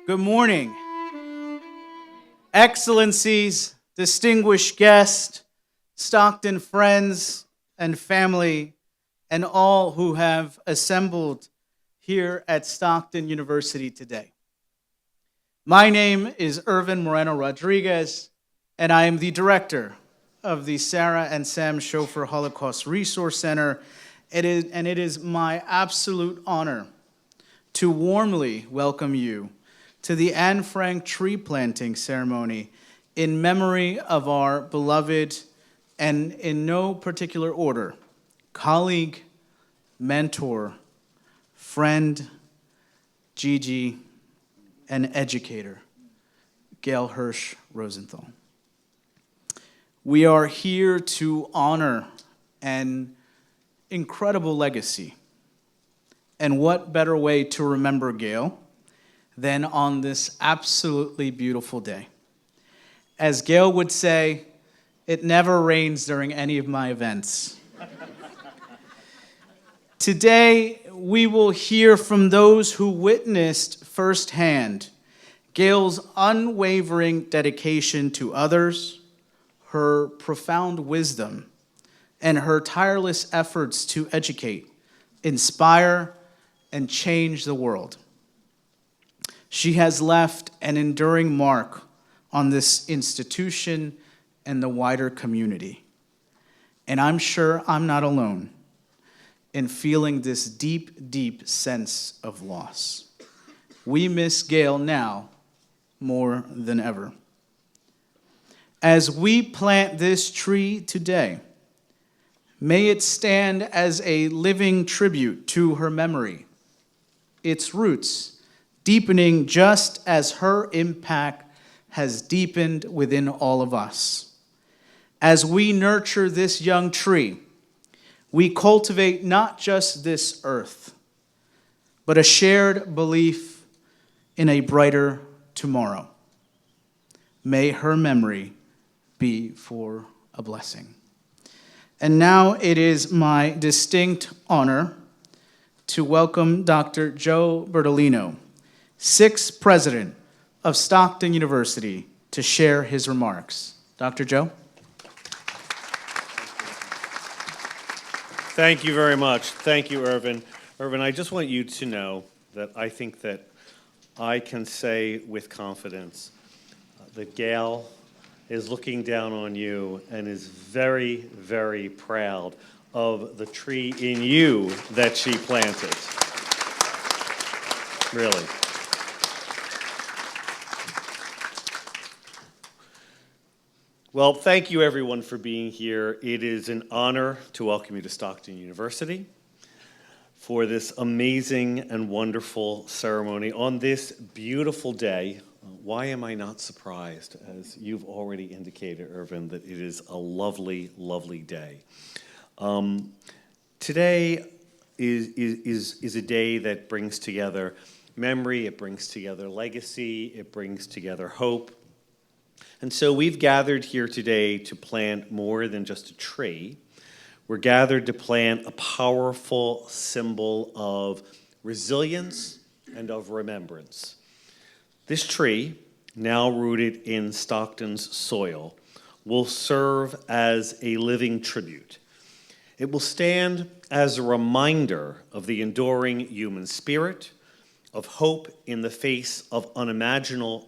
Good morning. Excellencies, distinguished guests, Stockton friends and family, and all who have assembled here at Stockton University today. My name is Irvin Moreno Rodriguez, and I am the director of the Sarah and Sam Schofer Holocaust Resource Center. It is my absolute honor to warmly welcome you to the Anne Frank tree planting ceremony in memory of our beloved, and in no particular order, colleague, mentor, friend, Gigi, and educator, Gail Hirsch Rosenthal. We are here to honor an incredible legacy. And what better way to remember Gail than on this absolutely beautiful day? As Gail would say, it never rains during any of my events. Today, we will hear from those who witnessed firsthand Gail's unwavering dedication to others, her profound wisdom, and her tireless efforts to educate, inspire, and change the world. She has left an enduring mark on this institution and the wider community. And I'm sure I'm not alone in feeling this deep, deep sense of loss. We miss Gail now more than ever. As we plant this tree today, may it stand as a living tribute to her memory, its roots deepening just as her impact has deepened within all of us. As we nurture this young tree, we cultivate not just this earth, but a shared belief in a brighter tomorrow. May her memory be for a blessing. And now it is my distinct honor to welcome Dr. Joe Bertolino, sixth president of Stockton University, to share his remarks. Dr. Joe? Thank you very much. Thank you, Irvin. Irvin, I just want you to know that I think that I can say with confidence that Gail is looking down on you and is very, very proud of the tree in you that she planted. Really. Well, thank you everyone for being here. It is an honor to welcome you to Stockton University for this amazing and wonderful ceremony on this beautiful day. Why am I not surprised, as you've already indicated, Irvin, that it is a lovely, lovely day. Today is a day that brings together memory, it brings together legacy, it brings together hope. And so we've gathered here today to plant more than just a tree. We're gathered to plant a powerful symbol of resilience and of remembrance. This tree, now rooted in Stockton's soil, will serve as a living tribute. It will stand as a reminder of the enduring human spirit, of hope in the face of unimaginable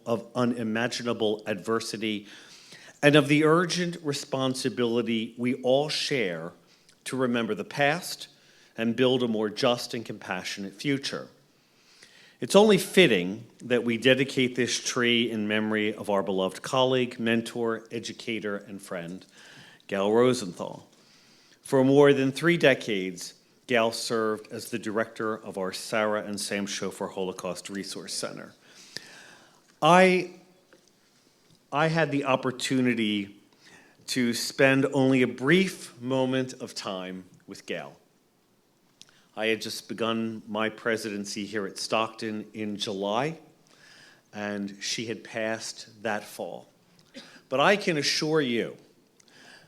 adversity, and of the urgent responsibility we all share to remember the past and build a more just and compassionate future. It's only fitting that we dedicate this tree in memory of our beloved colleague, mentor, educator, and friend, Gail Rosenthal. For more than 3 decades, Gail served as the director of our Sarah and Sam Schofer Holocaust Resource Center. I had the opportunity to spend only a brief moment of time with Gail. I had just begun my presidency here at Stockton in July, and she had passed that fall. But I can assure you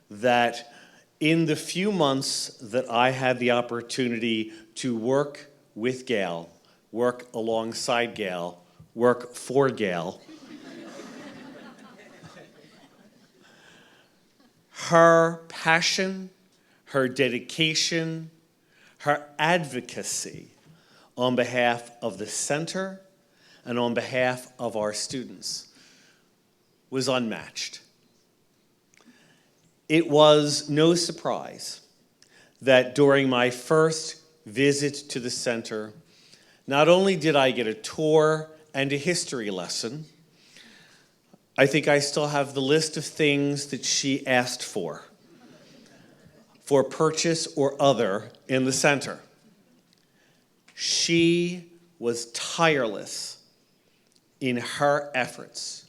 that in the few months that I had the opportunity to work with Gail, work alongside Gail, work for Gail. Her passion, her dedication, her advocacy on behalf of the center and on behalf of our students was unmatched. It was no surprise that during my first visit to the center, not only did I get a tour and a history lesson, I think I still have the list of things that she asked for purchase or other in the center. She was tireless in her efforts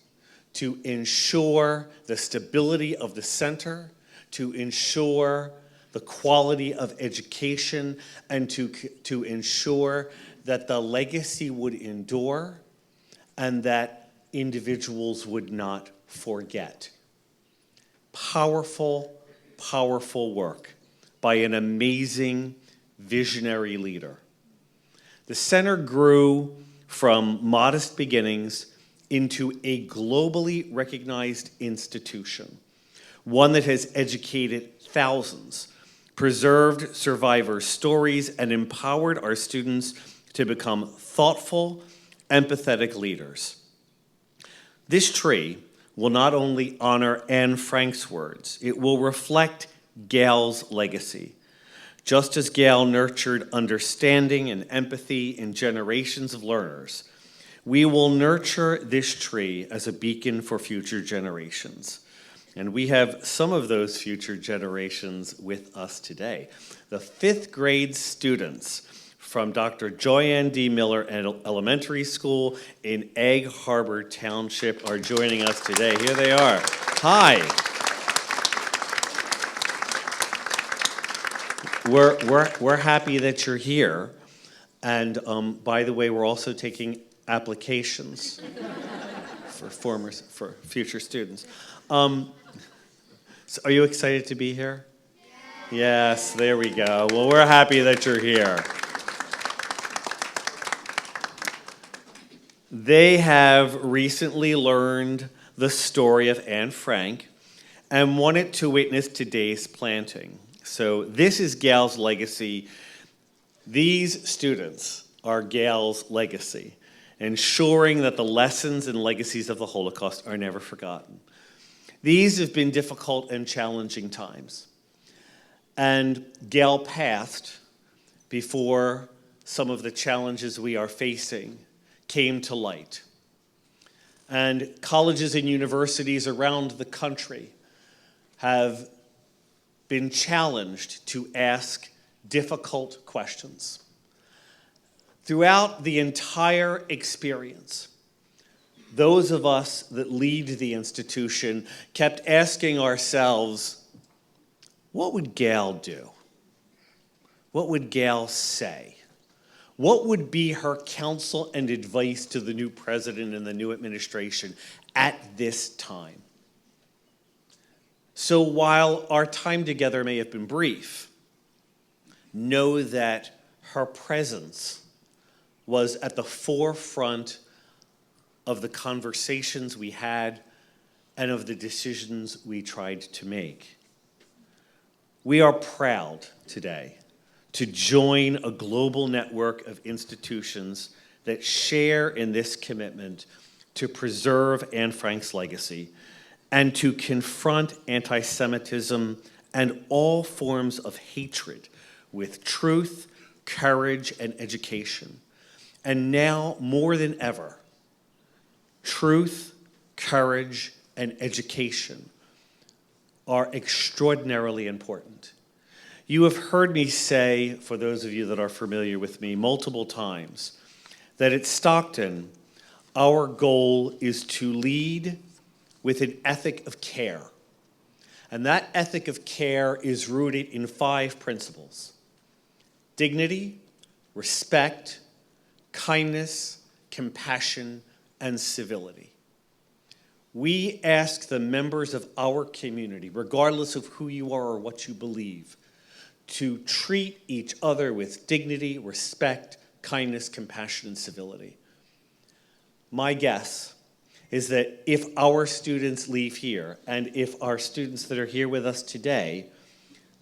to ensure the stability of the center, to ensure the quality of education, and to ensure that the legacy would endure and that individuals would not forget. Powerful, powerful work by an amazing visionary leader. The center grew from modest beginnings into a globally recognized institution, one that has educated thousands, preserved survivors' stories, and empowered our students to become thoughtful, empathetic leaders. This tree will not only honor Anne Frank's words, it will reflect Gail's legacy. Just as Gail nurtured understanding and empathy in generations of learners, we will nurture this tree as a beacon for future generations. And we have some of those future generations with us today. The 5th grade students from Dr. Joyanne D. Miller Elementary School in Egg Harbor Township are joining us today. Here they are. Hi. We're happy that you're here. And by the way, we're also taking applications for future students. So are you excited to be here? Yes, there we go. Well, we're happy that you're here. They have recently learned the story of Anne Frank and wanted to witness today's planting. So this is Gail's legacy. These students are Gail's legacy, ensuring that the lessons and legacies of the Holocaust are never forgotten. These have been difficult and challenging times. And Gail passed before some of the challenges we are facing came to light. And colleges and universities around the country have been challenged to ask difficult questions. Throughout the entire experience, those of us that lead the institution kept asking ourselves, what would Gail do? What would Gail say? What would be her counsel and advice to the new president and the new administration at this time? So while our time together may have been brief, know that her presence was at the forefront of the conversations we had and of the decisions we tried to make. We are proud today to join a global network of institutions that share in this commitment to preserve Anne Frank's legacy and to confront anti-Semitism and all forms of hatred with truth, courage, and education. And now, more than ever, truth, courage, and education are extraordinarily important. You have heard me say, for those of you that are familiar with me, multiple times, that at Stockton, our goal is to lead with an ethic of care. And that ethic of care is rooted in 5 principles: dignity, respect, kindness, compassion, and civility. We ask the members of our community, regardless of who you are or what you believe, to treat each other with dignity, respect, kindness, compassion, and civility. My guess is that if our students leave here, and if our students that are here with us today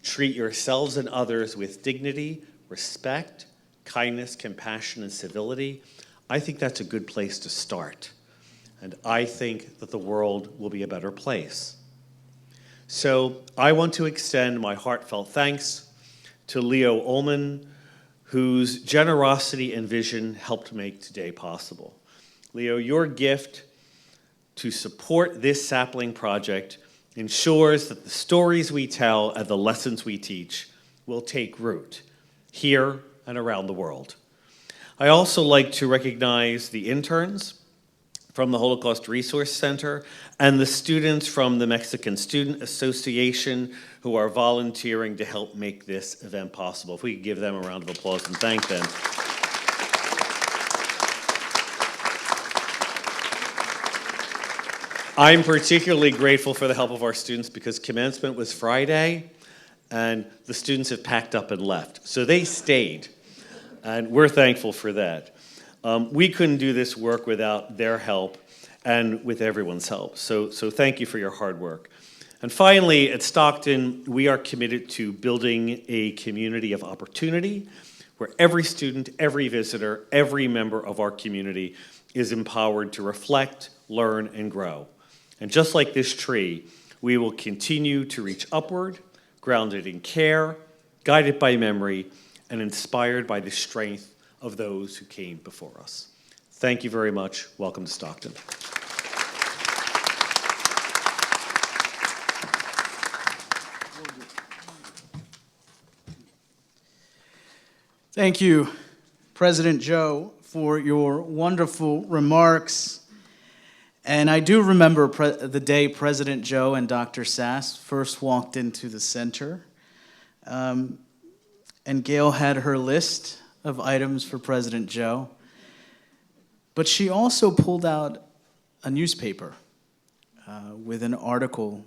treat yourselves and others with dignity, respect, kindness, compassion, and civility, I think that's a good place to start. And I think that the world will be a better place. So I want to extend my heartfelt thanks to Leo Ullman, whose generosity and vision helped make today possible. Leo, your gift to support this sapling project ensures that the stories we tell and the lessons we teach will take root here and around the world. I also like to recognize the interns from the Holocaust Resource Center and the students from the Mexican Student Association who are volunteering to help make this event possible. If we could give them a round of applause and thank them. I'm particularly grateful for the help of our students because commencement was Friday and the students have packed up and left. So they stayed, and we're thankful for that. We couldn't do this work without their help and with everyone's help. So thank you for your hard work. And finally, at Stockton, we are committed to building a community of opportunity where every student, every visitor, every member of our community is empowered to reflect, learn, and grow. And just like this tree, we will continue to reach upward, grounded in care, guided by memory, and inspired by the strength of those who came before us. Thank you very much. Welcome to Stockton. Thank you, President Joe, for your wonderful remarks. And I do remember the day President Joe and Dr. Sass first walked into the center. And Gail had her list of items for President Joe. But she also pulled out a newspaper with an article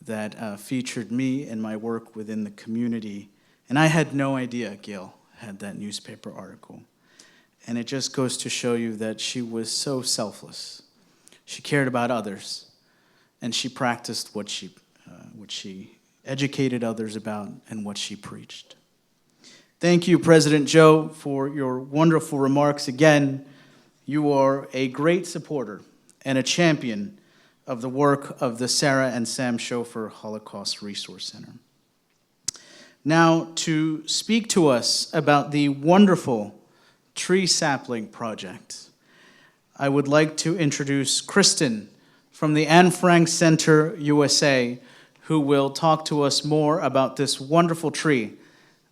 that featured me and my work within the community. And I had no idea Gail had that newspaper article. And it just goes to show you that she was so selfless. She cared about others, and she practiced what she educated others about and what she preached. Thank you, President Joe, for your wonderful remarks. Again, you are a great supporter and a champion of the work of the Sarah and Sam Schofer Holocaust Resource Center. Now, to speak to us about the wonderful tree sapling project, I would like to introduce Kristen from the Anne Frank Center USA, who will talk to us more about this wonderful tree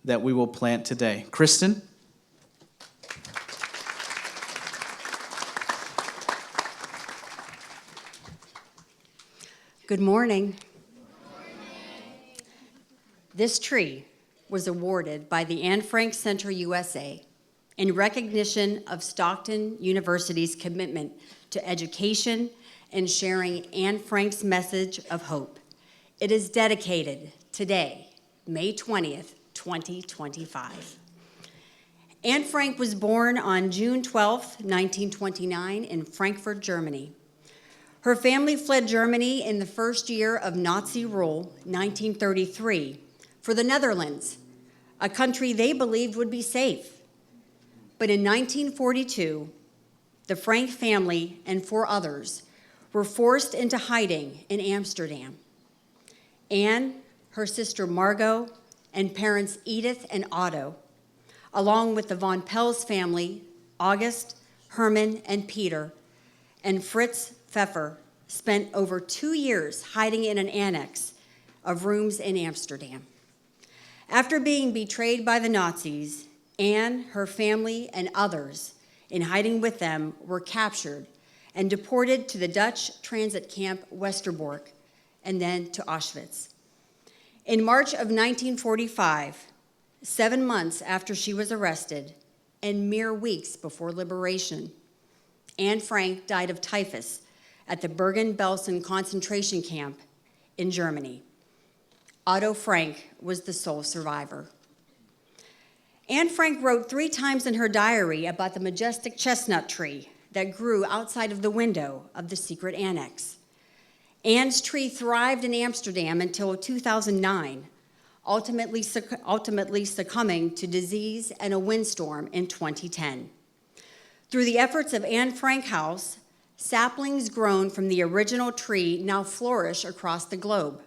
that we will plant today. Kristen? Good morning. This tree was awarded by the Anne Frank Center USA in recognition of Stockton University's commitment to education and sharing Anne Frank's message of hope. It is dedicated today, May 20th, 2025. Anne Frank was born on June 12th, 1929 in Frankfurt, Germany. Her family fled Germany in the first year of Nazi rule, 1933, for the Netherlands, a country they believed would be safe. But in 1942, the Frank family and 4 others were forced into hiding in Amsterdam. Anne, her sister Margot, and parents Edith and Otto, along with the Von Pels family, August, Herman, and Peter, and Fritz Pfeffer, spent over 2 years hiding in an annex of rooms in Amsterdam. After being betrayed by the Nazis, Anne, her family, and others in hiding with them were captured and deported to the Dutch transit camp Westerbork and then to Auschwitz. In March of 1945, 7 months after she was arrested and mere weeks before liberation, Anne Frank died of typhus at the Bergen-Belsen concentration camp in Germany. Otto Frank was the sole survivor. Anne Frank wrote 3 times in her diary about the majestic chestnut tree that grew outside of the window of the Secret Annex. Anne's tree thrived in Amsterdam until 2009, ultimately succumbing to disease and a windstorm in 2010. Through the efforts of Anne Frank House, saplings grown from the original tree now flourish across the globe,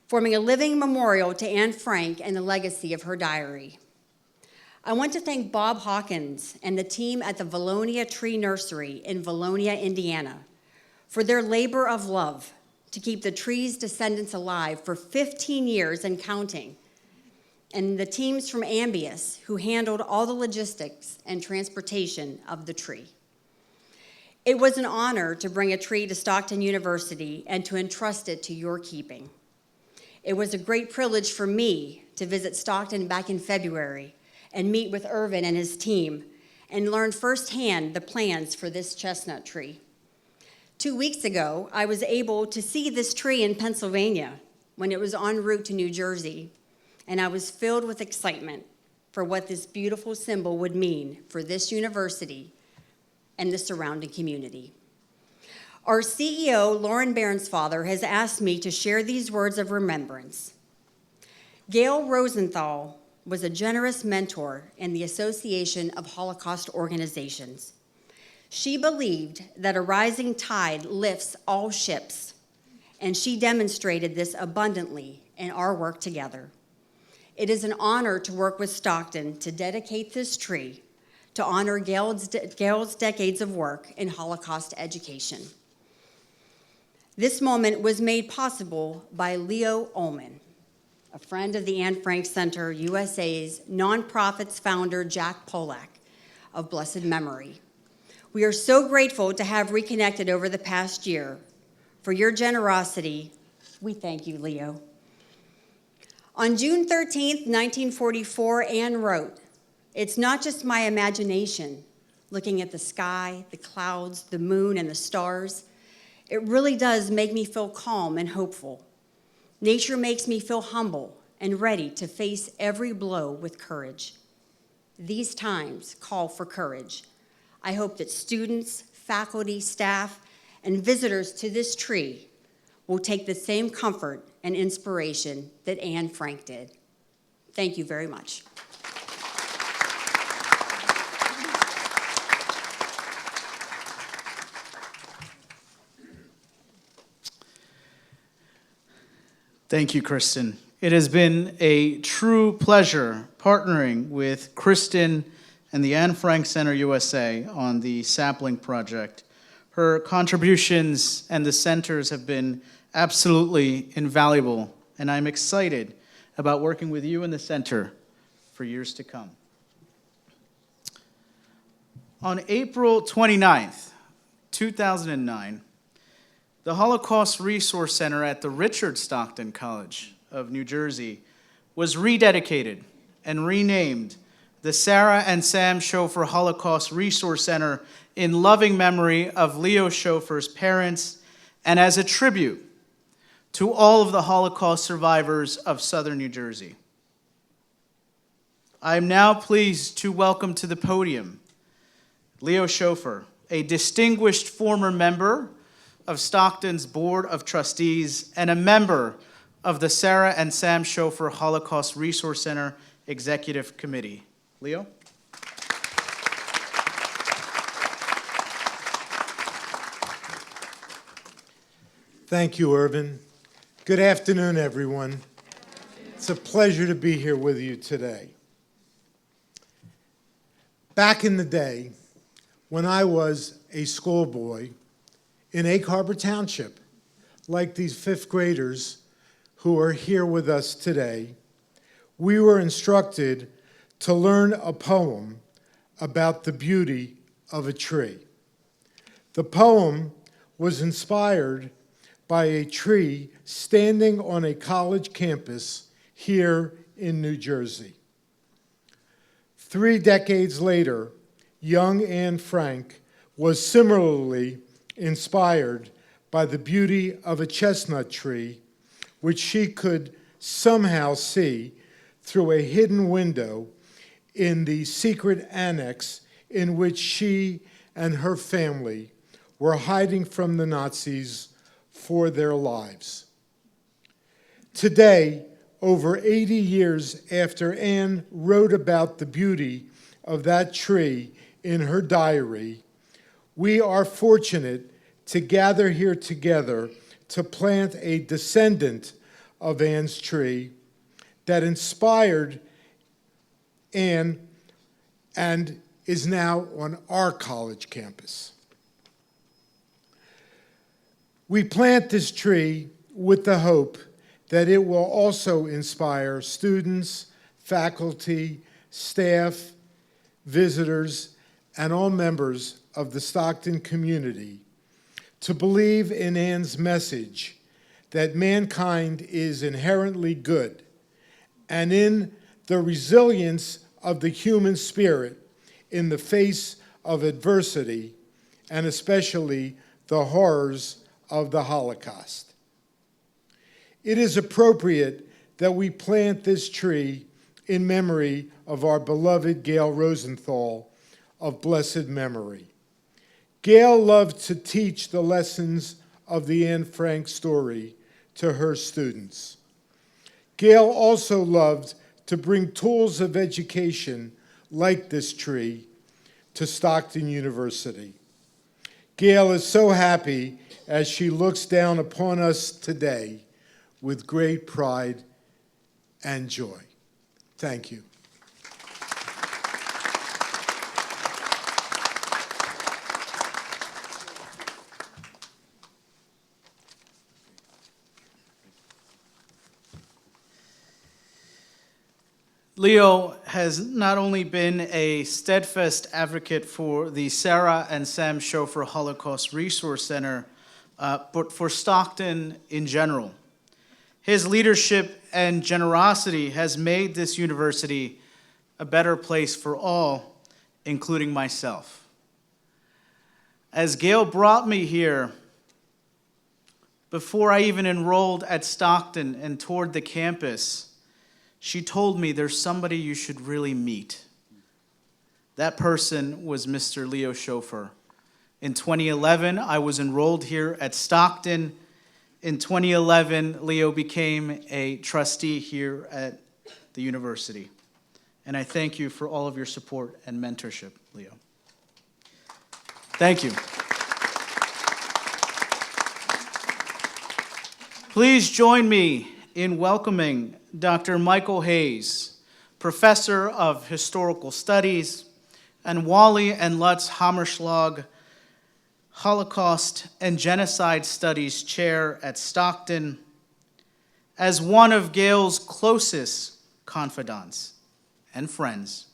forming a living memorial to Anne Frank and the legacy of her diary. I want to thank Bob Hawkins and the team at the Valonia Tree Nursery in Valonia, Indiana, for their labor of love to keep the tree's descendants alive for 15 years and counting, and the teams from Ambius who handled all the logistics and transportation of the tree. It was an honor to bring a tree to Stockton University and to entrust it to your keeping. It was a great privilege for me to visit Stockton back in February and meet with Irvin and his team and learn firsthand the plans for this chestnut tree. 2 weeks ago, I was able to see this tree in Pennsylvania when it was en route to New Jersey, and I was filled with excitement for what this beautiful symbol would mean for this university and the surrounding community. Our CEO, Lauren Bairnsfather, has asked me to share these words of remembrance. Gail Rosenthal was a generous mentor in the Association of Holocaust Organizations. She believed that a rising tide lifts all ships, and she demonstrated this abundantly in our work together. It is an honor to work with Stockton to dedicate this tree to honor Gail's decades of work in Holocaust education. This moment was made possible by Leo Ullman, a friend of the Anne Frank Center USA's nonprofit's founder, Jack Polak, of blessed memory. We are so grateful to have reconnected over the past year. For your generosity, we thank you, Leo. On June 13th, 1944, Anne wrote, "It's not just my imagination, looking at the sky, the clouds, the moon, and the stars. It really does make me feel calm and hopeful. Nature makes me feel humble and ready to face every blow with courage. These times call for courage. I hope that students, faculty, staff, and visitors to this tree will take the same comfort and inspiration that Anne Frank did." Thank you very much. Thank you, Kristen. It has been a true pleasure partnering with Kristen and the Anne Frank Center USA on the sapling project. Her contributions and the centers have been absolutely invaluable, and I'm excited about working with you and the center for years to come. On April 29th, 2009, the Holocaust Resource Center at the Richard Stockton College of New Jersey was rededicated and renamed the Sarah and Sam Schofer Holocaust Resource Center in loving memory of Leo Schofer's parents and as a tribute to all of the Holocaust survivors of Southern New Jersey. I am now pleased to welcome to the podium Leo Schofer, a distinguished former member of Stockton's Board of Trustees and a member of the Sarah and Sam Schofer Holocaust Resource Center Executive Committee. Leo? Thank you, Irvin. Good afternoon, everyone. It's a pleasure to be here with you today. Back in the day, when I was a schoolboy in Egg Harbor Township, like these fifth graders who are here with us today, we were instructed to learn a poem about the beauty of a tree. The poem was inspired by a tree standing on a college campus here in New Jersey. 3 decades later, young Anne Frank was similarly inspired by the beauty of a chestnut tree, which she could somehow see through a hidden window in the Secret Annex in which she and her family were hiding from the Nazis for their lives. Today, over 80 years after Anne wrote about the beauty of that tree in her diary, we are fortunate to gather here together to plant a descendant of Anne's tree that inspired Anne and is now on our college campus. We plant this tree with the hope that it will also inspire students, faculty, staff, visitors, and all members of the Stockton community to believe in Anne's message that mankind is inherently good, and in the resilience of the human spirit in the face of adversity, and especially the horrors of the Holocaust. It is appropriate that we plant this tree in memory of our beloved Gail Rosenthal of blessed memory. Gail loved to teach the lessons of the Anne Frank story to her students. Gail also loved to bring tools of education like this tree to Stockton University. Gail is so happy as she looks down upon us today with great pride and joy. Thank you. Leo has not only been a steadfast advocate for the Sarah and Sam Schofer Holocaust Resource Center, but for Stockton in general. His leadership and generosity has made this university a better place for all, including myself. As Gail brought me here, before I even enrolled at Stockton and toured the campus, she told me there's somebody you should really meet. That person was Mr. Leo Schofer. In 2011, I was enrolled here at Stockton. In 2011, Leo became a trustee here at the university. And I thank you for all of your support and mentorship, Leo. Thank you. Please join me in welcoming Dr. Michael Hayes, Professor of Historical Studies, and Wally and Lutz Hammerschlag, Holocaust and Genocide Studies Chair at Stockton, as one of Gail's closest confidants and friends.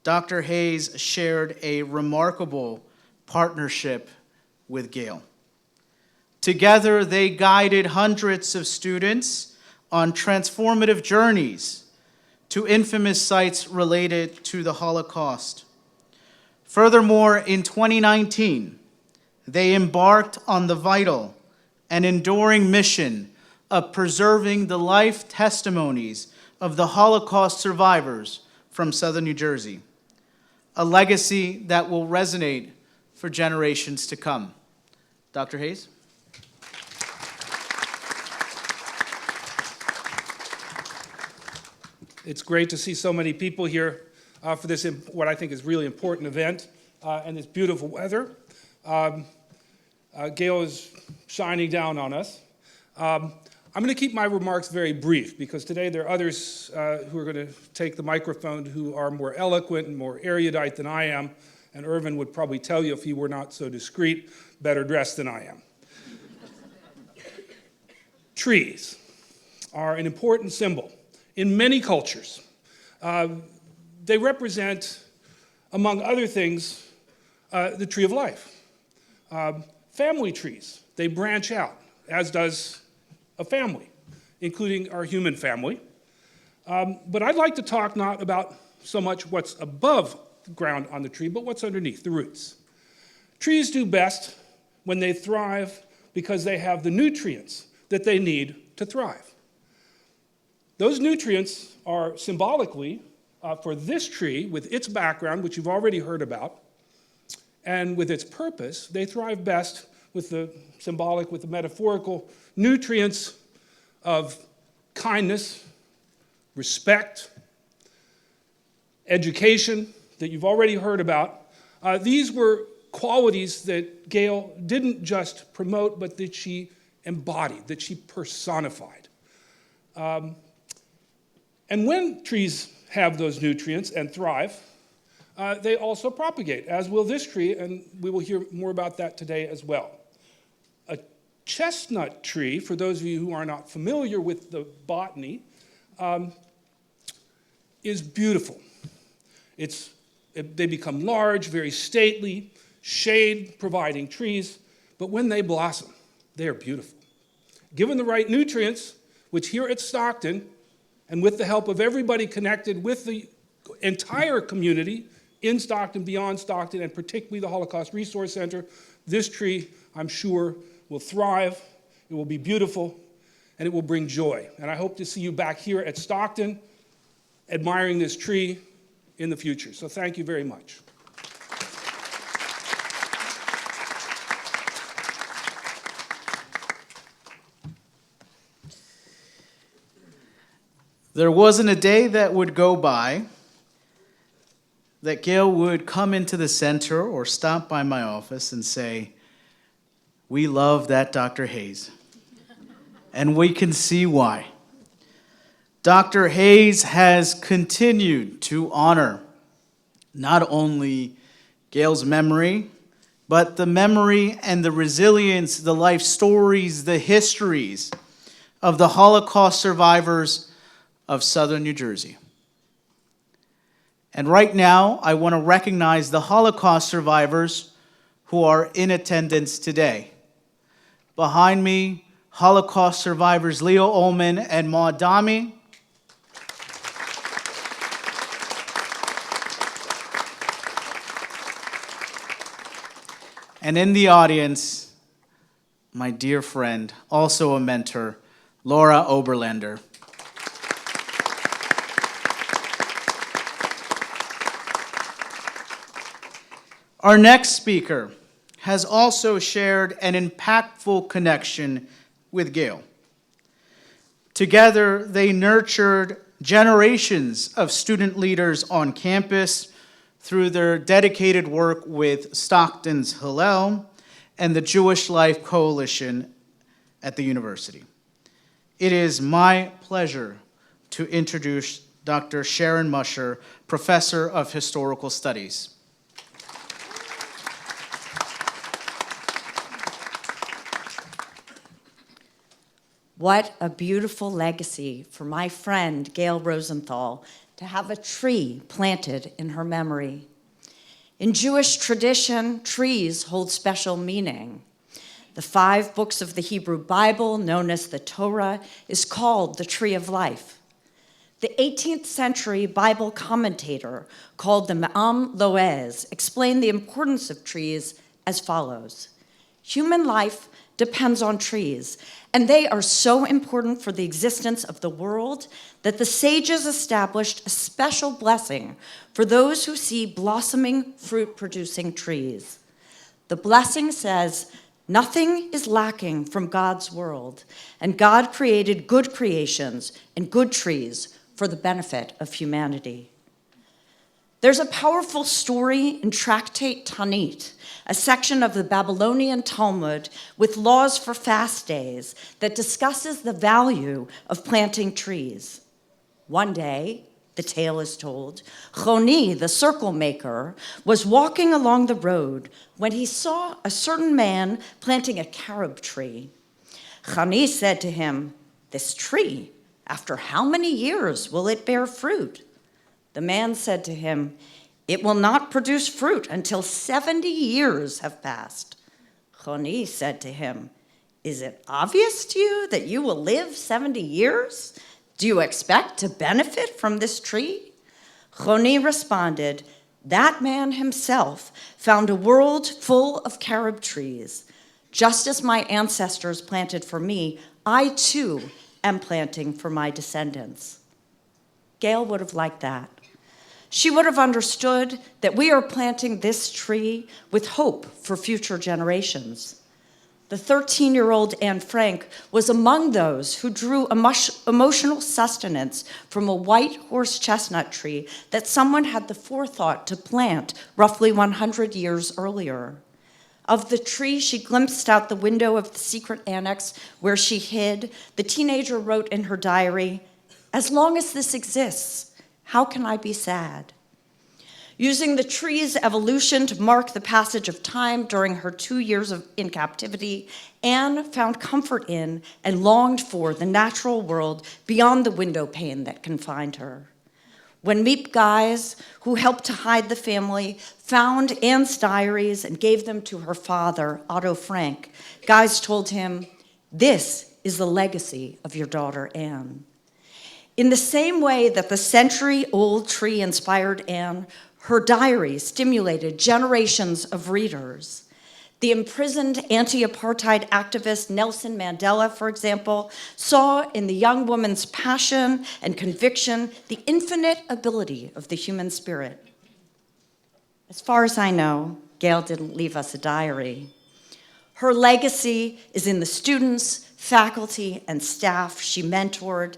Dr. Hayes shared a remarkable partnership with Gail. Together, they guided hundreds of students on transformative journeys to infamous sites related to the Holocaust. Furthermore, in 2019, they embarked on the vital and enduring mission of preserving the life testimonies of the Holocaust survivors from southern New Jersey, a legacy that will resonate for generations to come. Dr. Hayes? It's great to see so many people here for this, what I think is really important event, and this beautiful weather. Gail is shining down on us. I'm going to keep my remarks very brief because today there are others who are going to take the microphone who are more eloquent and more erudite than I am, and Irvin would probably tell you if he were not so discreet, better dressed than I am. Trees are an important symbol in many cultures. They represent, among other things, the tree of life. Family trees, they branch out, as does a family, including our human family. But I'd like to talk not about so much what's above ground on the tree, but what's underneath, the roots. Trees do best when they thrive because they have the nutrients that they need to thrive. Those nutrients are symbolically for this tree with its background, which you've already heard about, and with its purpose, they thrive best with the symbolic, with the metaphorical nutrients of kindness, respect, education that you've already heard about. These were qualities that Gail didn't just promote, but that she embodied, that she personified. And when trees have those nutrients and thrive, they also propagate, as will this tree, and we will hear more about that today as well. A chestnut tree, for those of you who are not familiar with the botany, is beautiful. They become large, very stately, shade-providing trees, but when they blossom, they are beautiful. Given the right nutrients, which here at Stockton, and with the help of everybody connected with the entire community in Stockton, beyond Stockton, and particularly the Holocaust Resource Center, this tree, I'm sure, will thrive, it will be beautiful, and it will bring joy. And I hope to see you back here at Stockton admiring this tree in the future. So thank you very much. There wasn't a day that would go by that Gail would come into the center or stop by my office and say, "We love that Dr. Hayes." And we can see why. Dr. Hayes has continued to honor not only Gail's memory, but the memory and the resilience, the life stories, the histories of the Holocaust survivors of Southern New Jersey. And right now, I want to recognize the Holocaust survivors who are in attendance today. Behind me, Holocaust survivors Leo Ullman and Maud Dami. And in the audience, my dear friend, also a mentor, Laura Oberlander. Our next speaker has also shared an impactful connection with Gail. Together, they nurtured generations of student leaders on campus through their dedicated work with Stockton's Hillel and the Jewish Life Coalition at the university. It is my pleasure to introduce Dr. Sharon Musher, Professor of Historical Studies. What a beautiful legacy for my friend, Gail Rosenthal, to have a tree planted in her memory. In Jewish tradition, trees hold special meaning. The 5 books of the Hebrew Bible, known as the Torah, is called the Tree of Life. The 18th century Bible commentator called the Me'am Loez explained the importance of trees as follows. Human life depends on trees, and they are so important for the existence of the world that the sages established a special blessing for those who see blossoming, fruit-producing trees. The blessing says, "Nothing is lacking from God's world, and God created good creations and good trees for the benefit of humanity." There's a powerful story in Tractate Tanit, a section of the Babylonian Talmud with laws for fast days that discusses the value of planting trees. One day, the tale is told, Choni, the circle maker, was walking along the road when he saw a certain man planting a carob tree. Choni said to him, "This tree, after how many years will it bear fruit?" The man said to him, "It will not produce fruit until 70 years have passed." Choni said to him, "Is it obvious to you that you will live 70 years? Do you expect to benefit from this tree?" Choni responded, "That man himself found a world full of carob trees. Just as my ancestors planted for me, I too am planting for my descendants." Gail would have liked that. she would have understood that we are planting this tree with hope for future generations. The 13-year-old Anne Frank was among those who drew emotional sustenance from a white horse chestnut tree that someone had the forethought to plant roughly 100 years earlier. Of the tree she glimpsed out the window of the secret annex where she hid, the teenager wrote in her diary, "As long as this exists, how can I be sad?" Using the tree's evolution to mark the passage of time during her 2 years in captivity, Anne found comfort in and longed for the natural world beyond the window pane that confined her. When Meep guys, who helped to hide the family, found Anne's diaries and gave them to her father, Otto Frank, Guys told him, "This is the legacy of your daughter, Anne." In the same way that the century-old tree inspired Anne, her diary stimulated generations of readers. The imprisoned anti-apartheid activist Nelson Mandela, for example, saw in the young woman's passion and conviction the infinite ability of the human spirit. As far as I know, Gail didn't leave us a diary. Her legacy is in the students, faculty, and staff she mentored,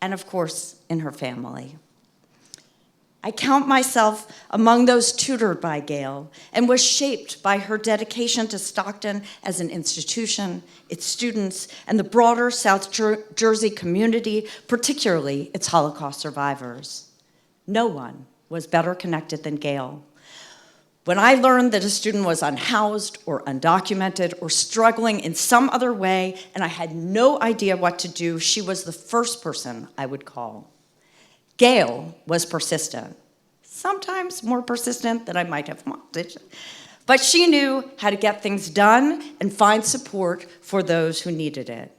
and of course, in her family. I count myself among those tutored by Gail and was shaped by her dedication to Stockton as an institution, its students, and the broader South Jersey community, particularly its Holocaust survivors. No one was better connected than Gail. When I learned that a student was unhoused or undocumented or struggling in some other way, and I had no idea what to do, she was the first person I would call. Gail was persistent, sometimes more persistent than I might have wanted, but she knew how to get things done and find support for those who needed it.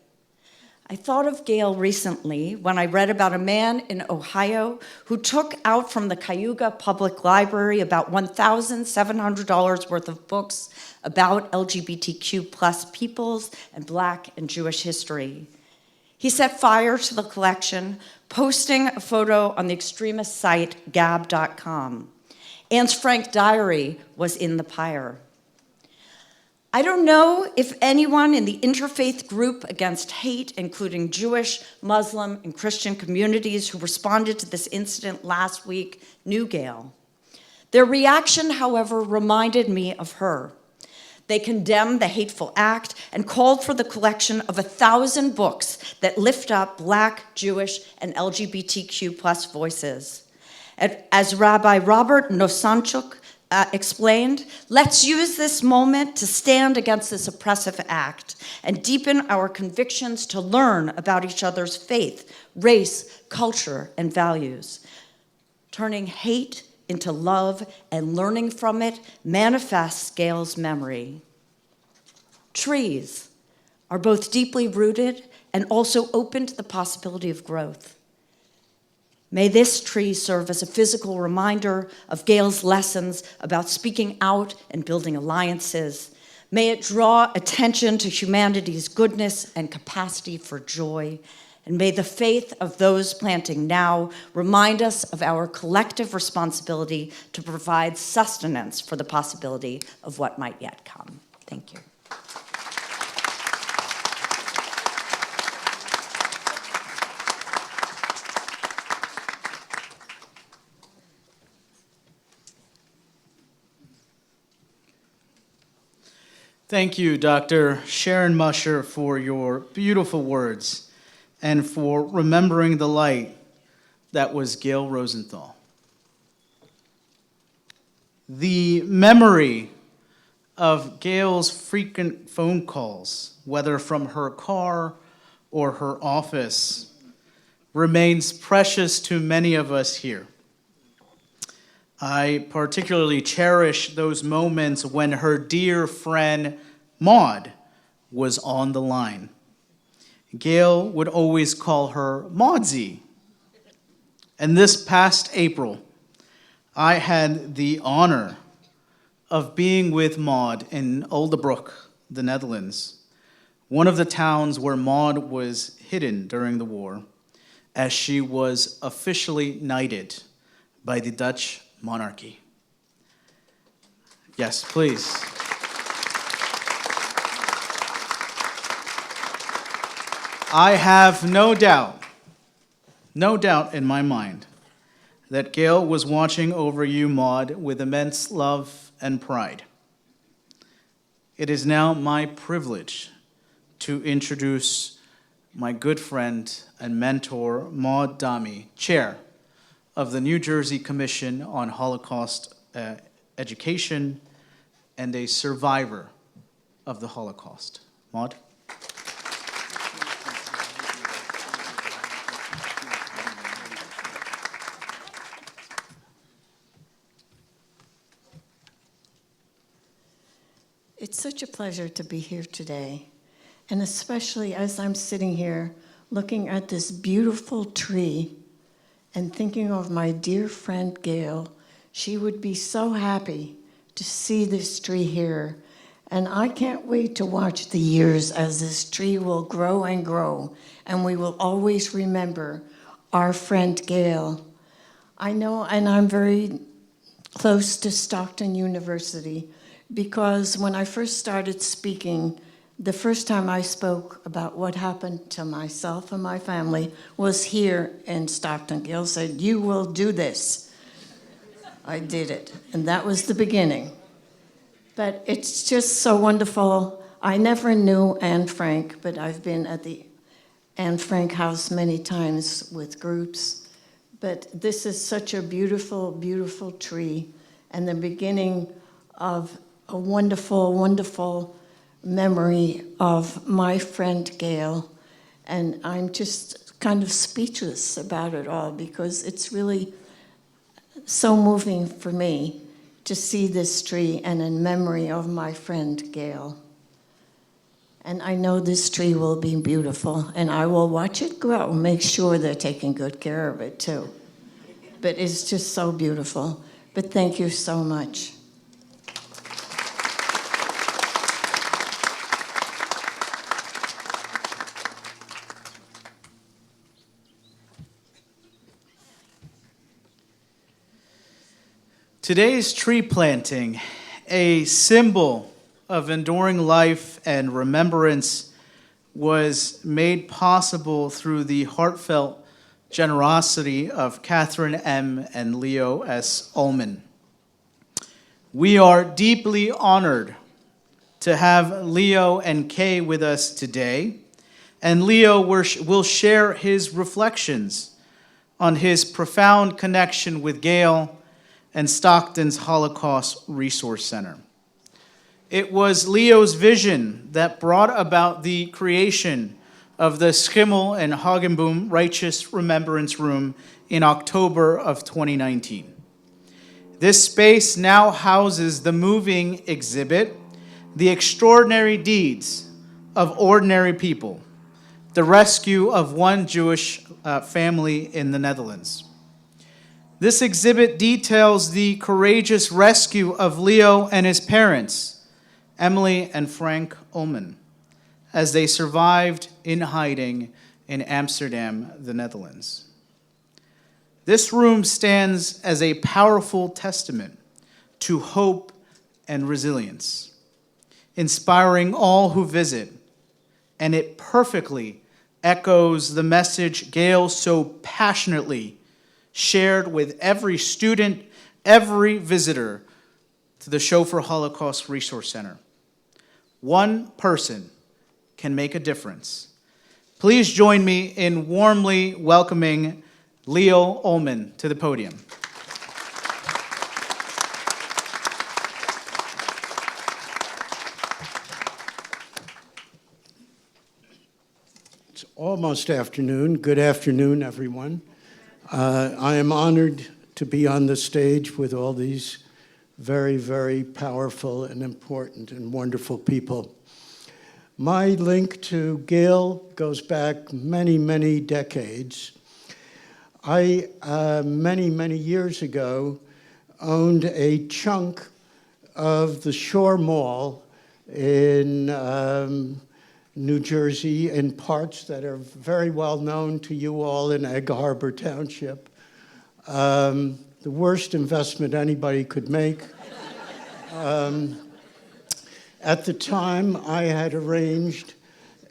I thought of Gail recently when I read about a man in Ohio who took out from the Cayuga Public Library about $1,700 worth of books about LGBTQ plus peoples and Black and Jewish history. He set fire to the collection, posting a photo on the extremist site gab.com. Anne's Frank diary was in the pyre. I don't know if anyone in the interfaith group against hate, including Jewish, Muslim, and Christian communities who responded to this incident last week, knew Gail. Their reaction, however, reminded me of her. They condemned the hateful act and called for the collection of 1,000 books that lift up Black, Jewish, and LGBTQ plus voices. As Rabbi Robert Nosanchuk explained, let's use this moment to stand against this oppressive act and deepen our convictions to learn about each other's faith, race, culture, and values. Turning hate into love and learning from it manifests Gail's memory. Trees are both deeply rooted and also open to the possibility of growth. May this tree serve as a physical reminder of Gail's lessons about speaking out and building alliances. May it draw attention to humanity's goodness and capacity for joy. And may the faith of those planting now remind us of our collective responsibility to provide sustenance for the possibility of what might yet come. Thank you. Thank you, Dr. Sharon Musher, for your beautiful words and for remembering the light that was Gail Rosenthal. The memory of Gail's frequent phone calls, whether from her car or her office, remains precious to many of us here. I particularly cherish those moments when her dear friend Maud was on the line. Gail would always call her Maudsy. And this past April, I had the honor of being with Maud in Oldebroek, the Netherlands, one of the towns where Maud was hidden during the war, as she was officially knighted by the Dutch monarchy. Yes, please. I have no doubt in my mind that Gail was watching over you, Maud, with immense love and pride. It is now my privilege to introduce my good friend and mentor, Maud Dami, Chair of the New Jersey Commission on Holocaust Education and a survivor of the Holocaust. Maud? It's such a pleasure to be here today, and especially as I'm sitting here looking at this beautiful tree and thinking of my dear friend Gail. She would be so happy to see this tree here, and I can't wait to watch the years as this tree will grow and grow, and we will always remember our friend Gail. I know, and I'm very close to Stockton University, because when I first started speaking, the first time I spoke about what happened to myself and my family was here in Stockton. Gail said, "You will do this." I did it, and that was the beginning. But it's just so wonderful. I never knew Anne Frank, but I've been at the Anne Frank house many times with groups. But this is such a beautiful, beautiful tree, and the beginning of a wonderful, wonderful memory of my friend Gail. And I'm just kind of speechless about it all, because it's really so moving for me to see this tree and in memory of my friend Gail. And I know this tree will be beautiful, and I will watch it grow, make sure they're taking good care of it too. But it's just so beautiful. But thank you so much. Today's tree planting, a symbol of enduring life and remembrance, was made possible through the heartfelt generosity of Catherine M. and Leo S. Ullman. We are deeply honored to have Leo and Kay with us today, and Leo will share his reflections on his profound connection with Gail and Stockton's Holocaust Resource Center. It was Leo's vision that brought about the creation of the Schimmel and Hagenboom Righteous Remembrance Room in October of 2019. This space now houses the moving exhibit, The Extraordinary Deeds of Ordinary People, the rescue of one Jewish family in the Netherlands. This exhibit details the courageous rescue of Leo and his parents, Emily and Frank Ullman, as they survived in hiding in Amsterdam, the Netherlands. This room stands as a powerful testament to hope and resilience, inspiring all who visit, and it perfectly echoes the message Gail so passionately shared with every student, every visitor to the Show for Holocaust Resource Center. One person can make a difference. Please join me in warmly welcoming Leo Ullman to the podium. It's almost afternoon. Good afternoon, everyone. I am honored to be on the stage with all these very, very powerful and important and wonderful people. My link to Gail goes back many, many decades. I, many years ago, owned a chunk of the Shore Mall in New Jersey, in parts that are very well known to you all in Egg Harbor Township. the worst investment anybody could make. At the time, I had arranged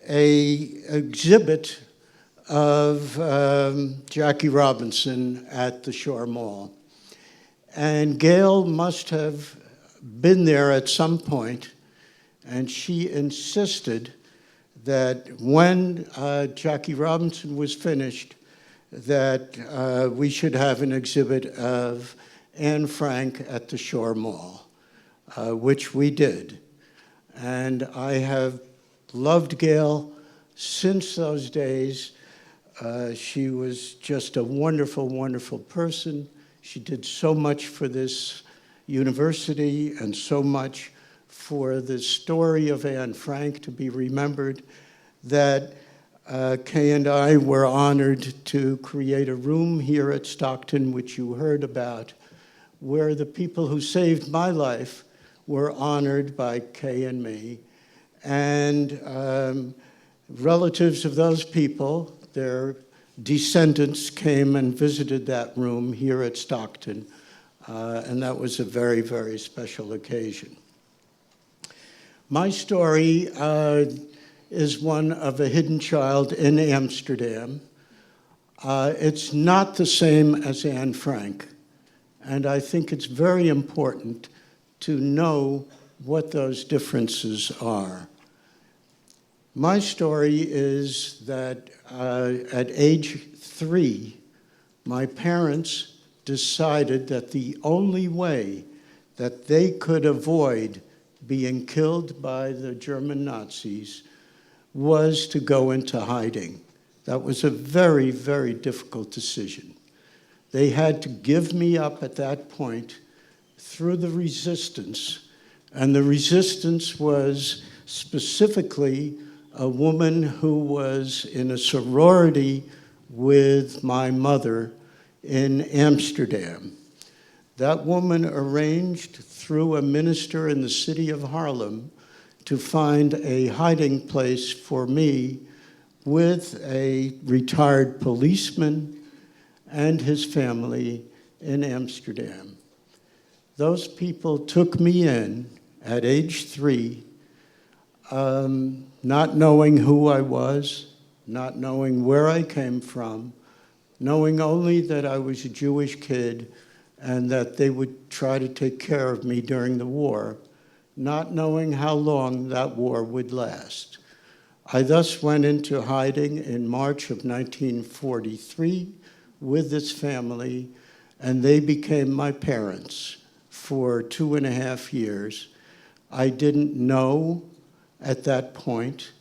an exhibit of Jackie Robinson at the Shore Mall. And Gail must have been there at some point, and she insisted that when Jackie Robinson was finished, that we should have an exhibit of Anne Frank at the Shore Mall, which we did. And I have loved Gail since those days. She was just a wonderful, wonderful person. She did so much for this university and so much for the story of Anne Frank to be remembered that Kay and I were honored to create a room here at Stockton, which you heard about, where the people who saved my life were honored by Kay and me. And relatives of those people, their descendants, came and visited that room here at Stockton. And that was a very, very special occasion. My story is one of a hidden child in Amsterdam. It's not the same as Anne Frank. And I think it's very important to know what those differences are. My story is that at age 3, my parents decided that the only way that they could avoid being killed by the German Nazis was to go into hiding. That was a very, very difficult decision. They had to give me up at that point through the resistance, and the resistance was specifically a woman who was in a sorority with my mother in Amsterdam. That woman arranged through a minister in the city of Haarlem to find a hiding place for me with a retired policeman and his family in Amsterdam. Those people took me in at age 3, not knowing who I was, not knowing where I came from, knowing only that I was a Jewish kid and that they would try to take care of me during the war, not knowing how long that war would last. I thus went into hiding in March of 1943 with this family, and they became my parents for 2.5 years. I didn't know at that point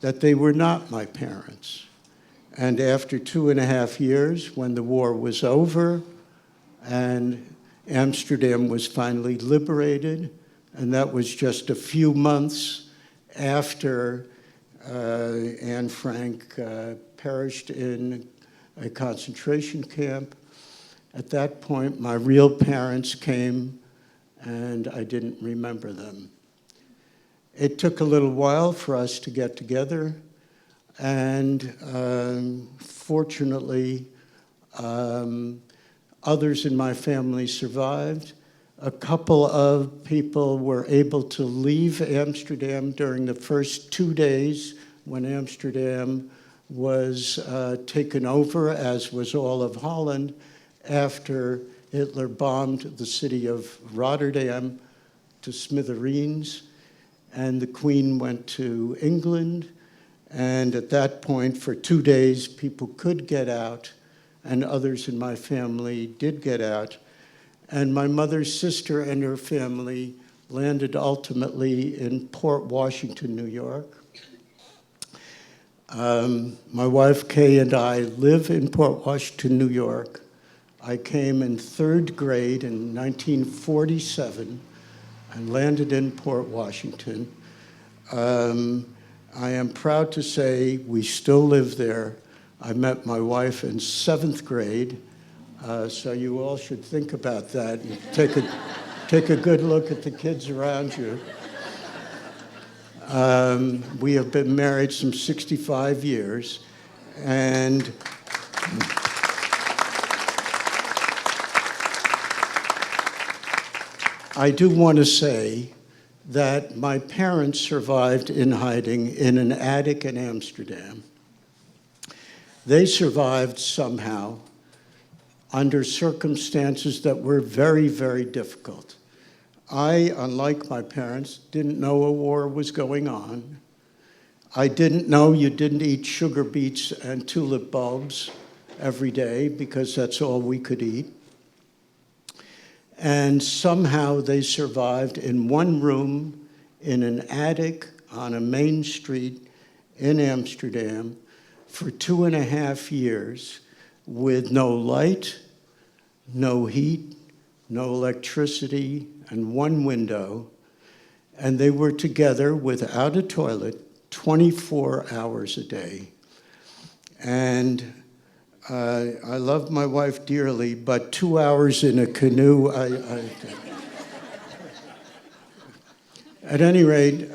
that they were not my parents. And after 2.5 years, when the war was over and Amsterdam was finally liberated, and that was just a few months after Anne Frank perished in a concentration camp. At that point, my real parents came, and I didn't remember them. It took a little while for us to get together, and fortunately, others in my family survived. A couple of people were able to leave Amsterdam during the first 2 days when Amsterdam was taken over, as was all of Holland, after Hitler bombed the city of Rotterdam to smithereens, and the Queen went to England. And at that point, for 2 days, people could get out, and others in my family did get out. And my mother's sister and her family landed ultimately in Port Washington, New York. My wife, Kay, and I live in Port Washington, New York. I came in 3rd grade in 1947 and landed in Port Washington. I am proud to say we still live there. I met my wife in 7th grade, so you all should think about that and take a good look at the kids around you. We have been married some 65 years, and I do want to say that my parents survived in hiding in an attic in Amsterdam. They survived somehow under circumstances that were very, very difficult. I, unlike my parents, didn't know a war was going on. I didn't know you didn't eat sugar beets and tulip bulbs every day because that's all we could eat. And somehow they survived in one room in an attic on a main street in Amsterdam for 2.5 years with no light, no heat, no electricity, and one window. And they were together without a toilet 24 hours a day. And I love my wife dearly, but 2 hours in a canoe, At any rate,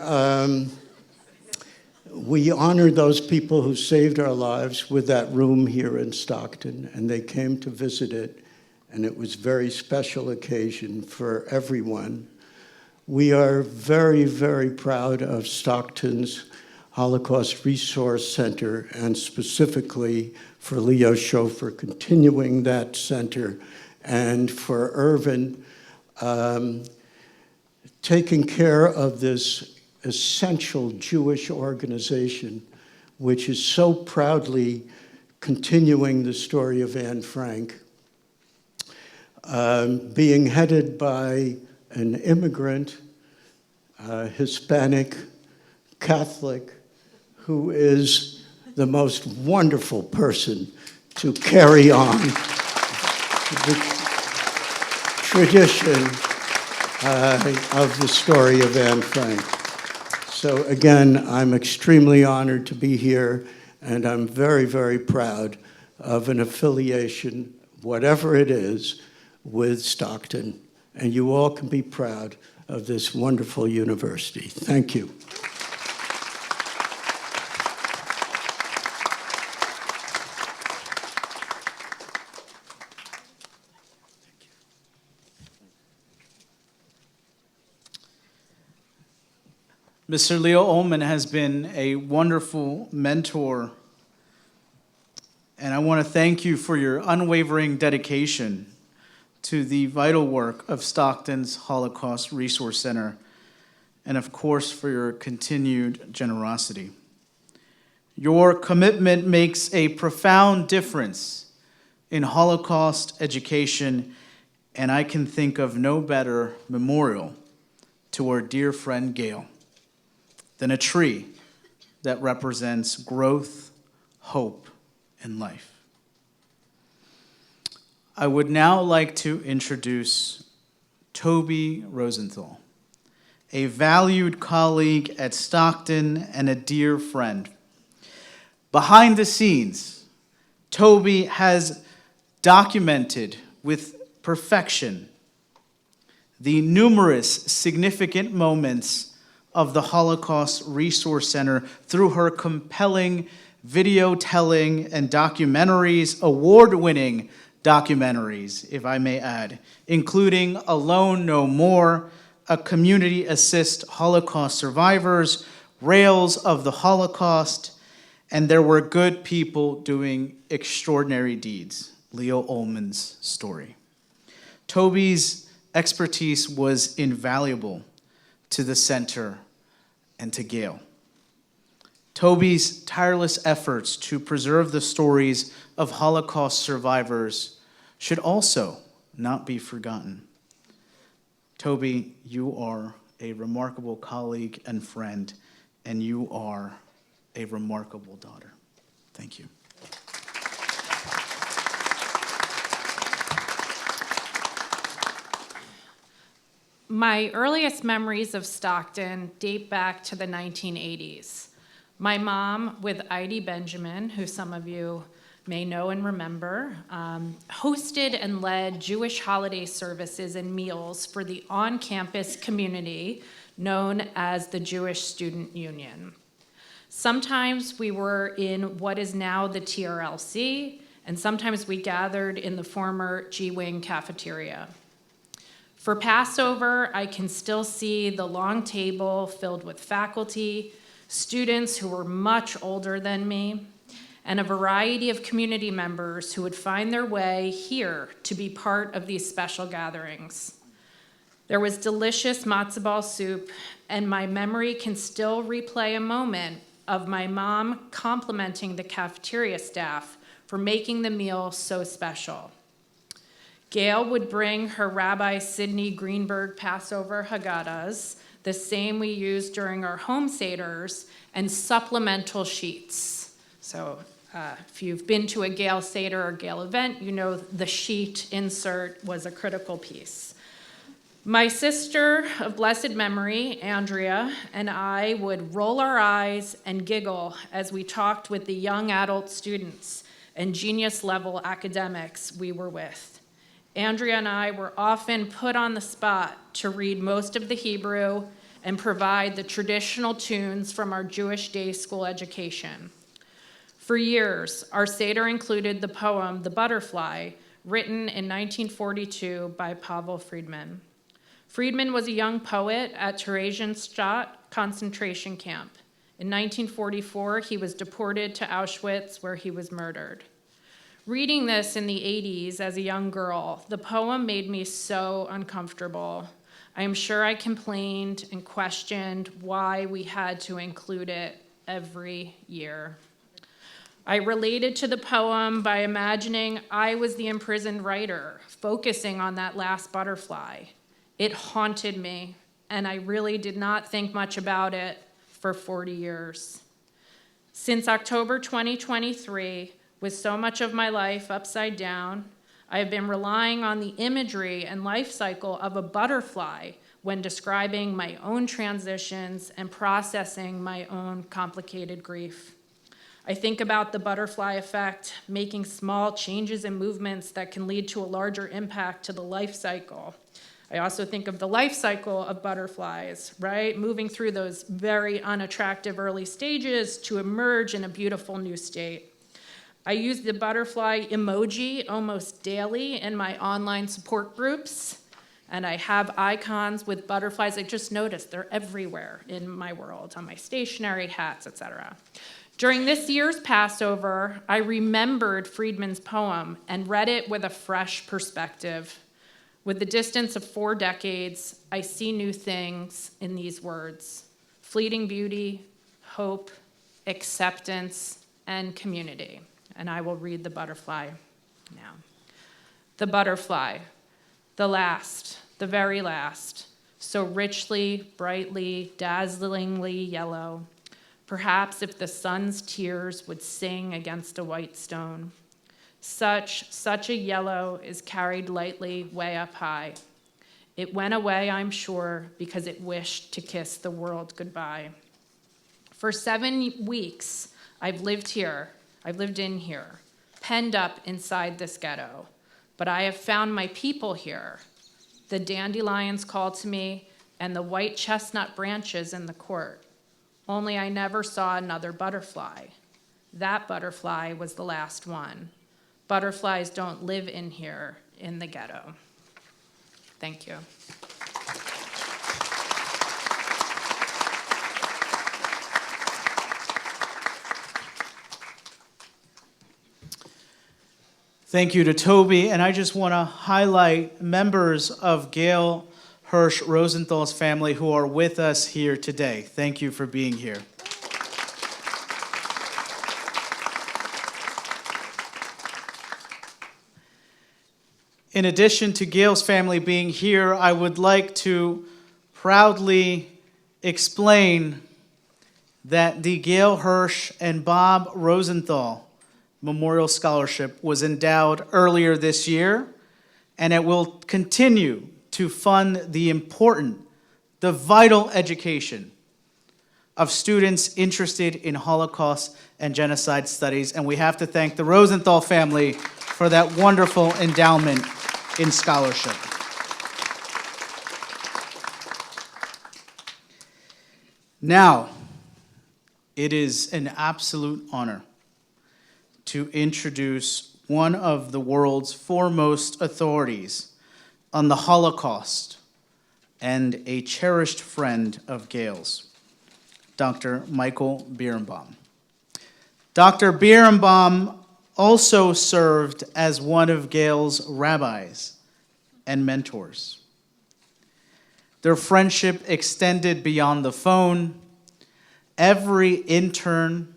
we honor those people who saved our lives with that room here in Stockton, and they came to visit it, and it was a very special occasion for everyone. We are very, very proud of Stockton's Holocaust Resource Center, and specifically for Leo Scho for continuing that center, and for Irvin taking care of this essential Jewish organization, which is so proudly continuing the story of Anne Frank, being headed by an immigrant, Hispanic, Catholic, who is the most wonderful person to carry on the tradition of the story of Anne Frank. So again, I'm extremely honored to be here, and I'm very, very proud of an affiliation, whatever it is, with Stockton. And you all can be proud of this wonderful university. Thank you. Mr. Leo Ullman has been a wonderful mentor, and I want to thank you for your unwavering dedication to the vital work of Stockton's Holocaust Resource Center, and of course for your continued generosity. Your commitment makes a profound difference in Holocaust education, and I can think of no better memorial to our dear friend Gail than a tree that represents growth, hope, and life. I would now like to introduce Toby Rosenthal, a valued colleague at Stockton and a dear friend. Behind the scenes, Toby has documented with perfection the numerous significant moments of the Holocaust Resource Center through her compelling video telling and documentaries, award-winning documentaries, if I may add, including Alone No More, A Community Assist Holocaust Survivors, Rails of the Holocaust, and There Were Good People Doing Extraordinary Deeds, Leo Ullman's story. Toby's expertise was invaluable to the center and to Gail. Toby's tireless efforts to preserve the stories of Holocaust survivors should also not be forgotten. Toby, you are a remarkable colleague and friend, and you are a remarkable daughter. Thank you. My earliest memories of Stockton date back to the 1980s. My mom, with Heidi Benjamin, who some of you may know and remember, hosted and led Jewish holiday services and meals for the on-campus community known as the Jewish Student Union. Sometimes we were in what is now the TRLC, and sometimes we gathered in the former G-Wing cafeteria. For Passover, I can still see the long table filled with faculty, students who were much older than me, and a variety of community members who would find their way here to be part of these special gatherings. There was delicious matzo ball soup, and my memory can still replay a moment of my mom complimenting the cafeteria staff for making the meal so special. Gail would bring her Rabbi Sidney Greenberg Passover Haggadahs, the same we used during our home seders, and supplemental sheets. So if you've been to a Gail Seder or Gail event, you know the sheet insert was a critical piece. My sister of blessed memory, Andrea, and I would roll our eyes and giggle as we talked with the young adult students and genius level academics we were with. Andrea and I were often put on the spot to read most of the Hebrew and provide the traditional tunes from our Jewish day school education. For years, our Seder included the poem The Butterfly, written in 1942 by Pavel Friedman. Friedman was a young poet at Theresienstadt concentration camp. In 1944, he was deported to Auschwitz, where he was murdered. Reading this in the 80s as a young girl, the poem made me so uncomfortable. I am sure I complained and questioned why we had to include it every year. I related to the poem by imagining I was the imprisoned writer, focusing on that last butterfly. It haunted me, and I really did not think much about it for 40 years. Since October 2023, with so much of my life upside down, I have been relying on the imagery and life cycle of a butterfly when describing my own transitions and processing my own complicated grief. I think about the butterfly effect, making small changes and movements that can lead to a larger impact to the life cycle. I also think of the life cycle of butterflies, right? Moving through those very unattractive early stages to emerge in a beautiful new state. I use the butterfly emoji almost daily in my online support groups, and I have icons with butterflies. I just noticed they're everywhere in my world, on my stationery, hats, etc. During this year's Passover, I remembered Friedman's poem and read it with a fresh perspective. With the distance of 4 decades, I see new things in these words: fleeting beauty, hope, acceptance, and community. And I will read the butterfly now. The butterfly, the last, the very last, so richly, brightly, dazzlingly yellow. Perhaps if the sun's tears would sing against a white stone. Such a yellow is carried lightly way up high. It went away, I'm sure, because it wished to kiss the world goodbye. For 7 weeks, I've lived in here, penned up inside this ghetto. But I have found my people here. The dandelions call to me, and the white chestnut branches in the court. Only I never saw another butterfly. That butterfly was the last one. Butterflies don't live in here, in the ghetto. Thank you. Thank you to Toby, and I just want to highlight members of Gail Hirsch Rosenthal's family who are with us here today. Thank you for being here. In addition to Gail's family being here, I would like to proudly explain that the Gail Hirsch and Bob Rosenthal Memorial Scholarship was endowed earlier this year, and it will continue to fund the important, the vital education of students interested in Holocaust and genocide studies. And we have to thank the Rosenthal family for that wonderful endowment in scholarship. Now, it is an absolute honor to introduce one of the world's foremost authorities on the Holocaust and a cherished friend of Gail's, Dr. Michael Birnbaum. Dr. Birnbaum also served as one of Gail's rabbis and mentors. Their friendship extended beyond the phone. Every intern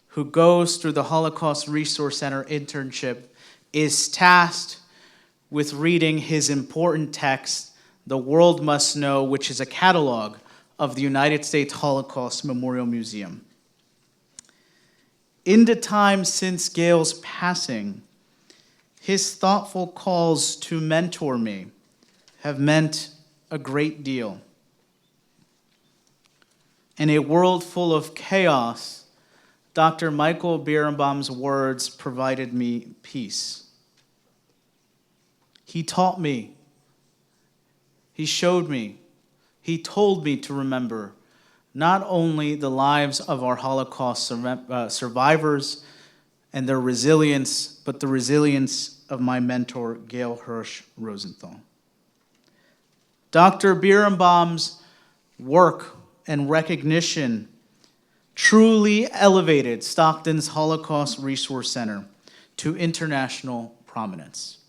who goes through the Holocaust Resource Center internship is tasked with reading his important text, The World Must Know, which is a catalog of the United States Holocaust Memorial Museum. In the time since Gail's passing, his thoughtful calls to mentor me have meant a great deal. In a world full of chaos, Dr. Michael Birnbaum's words provided me peace. He taught me, he showed me, he told me to remember not only the lives of our Holocaust survivors and their resilience, but the resilience of my mentor, Gail Hirsch Rosenthal. Dr. Birnbaum's work and recognition truly elevated Stockton's Holocaust Resource Center to international prominence.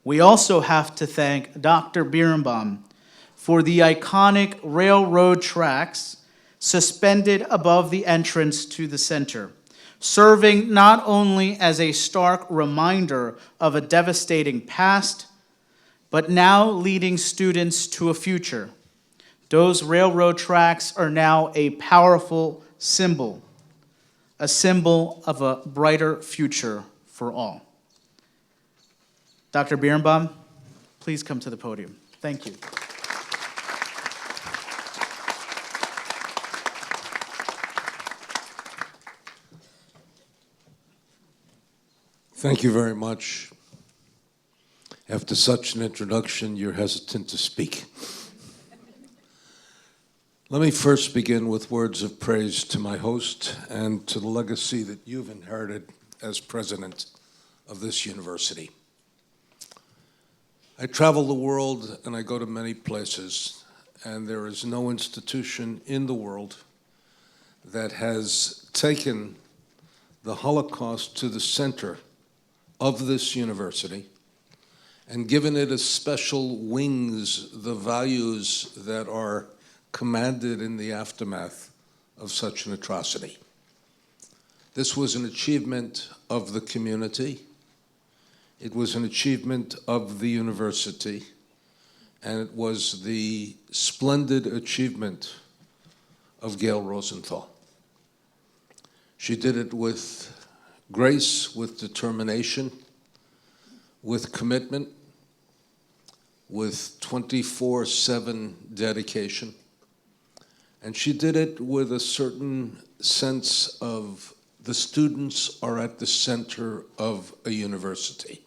We also have to thank Dr. Birnbaum for the iconic railroad tracks suspended above the entrance to the center, serving not only as a stark reminder of a devastating past, but now leading students to a future. Those railroad tracks are now a powerful symbol, a symbol of a brighter future for all. Dr. Birnbaum, please come to the podium. Thank you. Thank you very much. After such an introduction, you're hesitant to speak. Let me first begin with words of praise to my host and to the legacy that you've inherited as president of this university. I travel the world and I go to many places, and there is no institution in the world that has taken the Holocaust to the center of this university and given it a special wings, the values that are commanded in the aftermath of such an atrocity. This was an achievement of the community. It was an achievement of the university, and it was the splendid achievement of Gail Rosenthal. She did it with grace, with determination, with commitment, with 24/7 dedication. And she did it with a certain sense of the students are at the center of a university.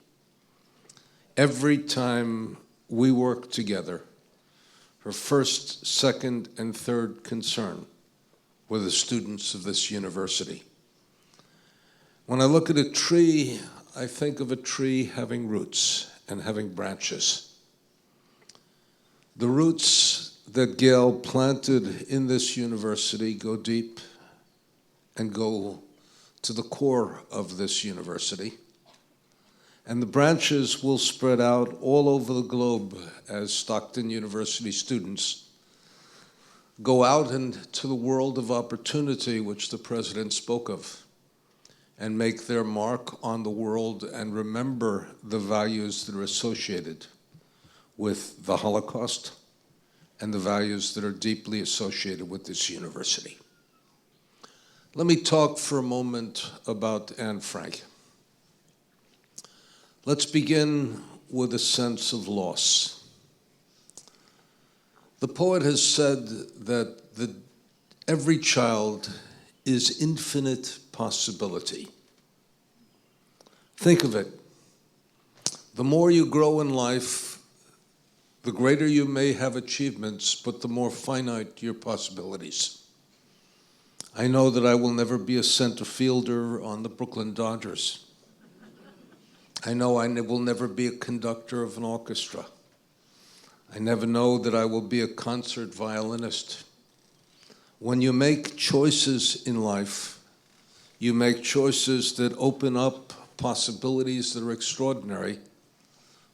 Every time we work together, her first, second, and third concern were the students of this university. When I look at a tree, I think of a tree having roots and having branches. The roots that Gail planted in this university go deep and go to the core of this university. And the branches will spread out all over the globe as Stockton University students go out into the world of opportunity, which the president spoke of, and make their mark on the world and remember the values that are associated with the Holocaust and the values that are deeply associated with this university. Let me talk for a moment about Anne Frank. Let's begin with a sense of loss. The poet has said that every child is infinite possibility. Think of it. The more you grow in life, the greater you may have achievements, but the more finite your possibilities. I know that I will never be a center fielder on the Brooklyn Dodgers. I know I will never be a conductor of an orchestra. I never know that I will be a concert violinist. When you make choices in life, you make choices that open up possibilities that are extraordinary,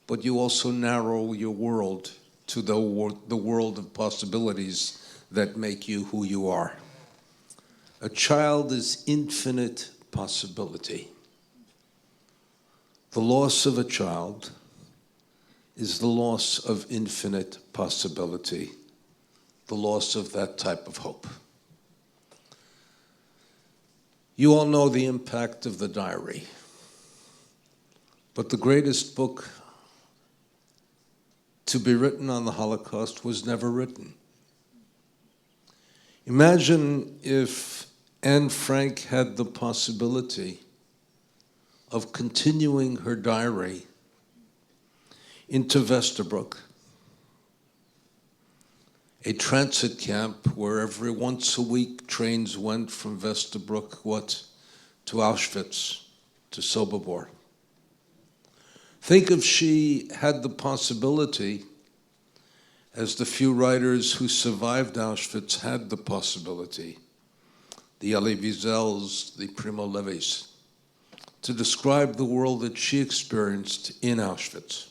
but you also narrow your world to the world of possibilities that make you who you are. A child is infinite possibility. The loss of a child is the loss of infinite possibility, the loss of that type of hope. You all know the impact of the diary, but the greatest book to be written on the Holocaust was never written. Imagine if Anne Frank had the possibility of continuing her diary into Vesterbroek, a transit camp where every once a week trains went from Vesterbroek to Auschwitz, to Sobibor. Think if she had the possibility, as the few writers who survived Auschwitz had the possibility, the Elie Wiesels, the Primo Levis, to describe the world that she experienced in Auschwitz.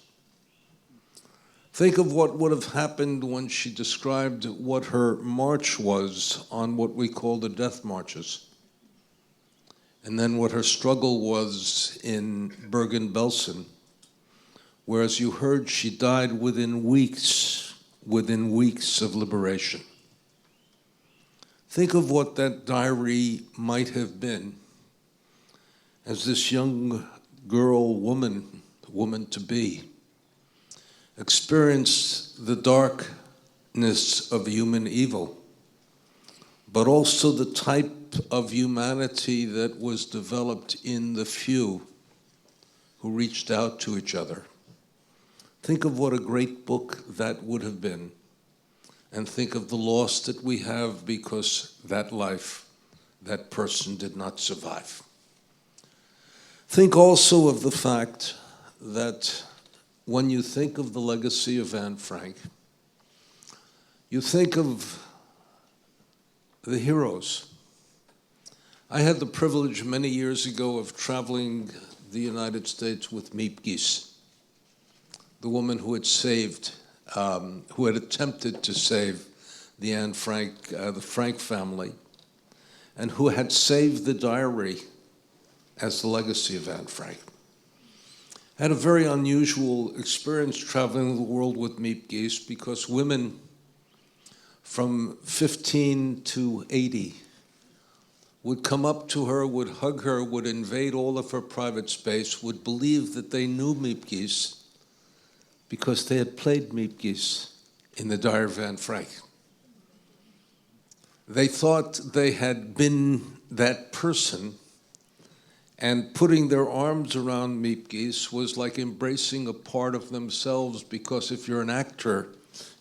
Think of what would have happened when she described what her march was on what we call the death marches, and then what her struggle was in Bergen-Belsen, where, as you heard, she died within weeks of liberation. Think of what that diary might have been as this young girl, woman-to-be, experienced the darkness of human evil, but also the type of humanity that was developed in the few who reached out to each other. Think of what a great book that would have been, and think of the loss that we have because that life, that person did not survive. Think also of the fact that when you think of the legacy of Anne Frank, you think of the heroes. I had the privilege many years ago of traveling the United States with Miep Gies, the woman who had attempted to save the Anne Frank, the Frank family, and who had saved the diary as the legacy of Anne Frank. I had a very unusual experience traveling the world with Miep Gies because women from 15 to 80 would come up to her, would hug her, would invade all of her private space, would believe that they knew Miep Gies because they had played Miep Gies in the Diary of Anne Frank. They thought they had been that person, and putting their arms around Miep Gies was like embracing a part of themselves, because if you're an actor,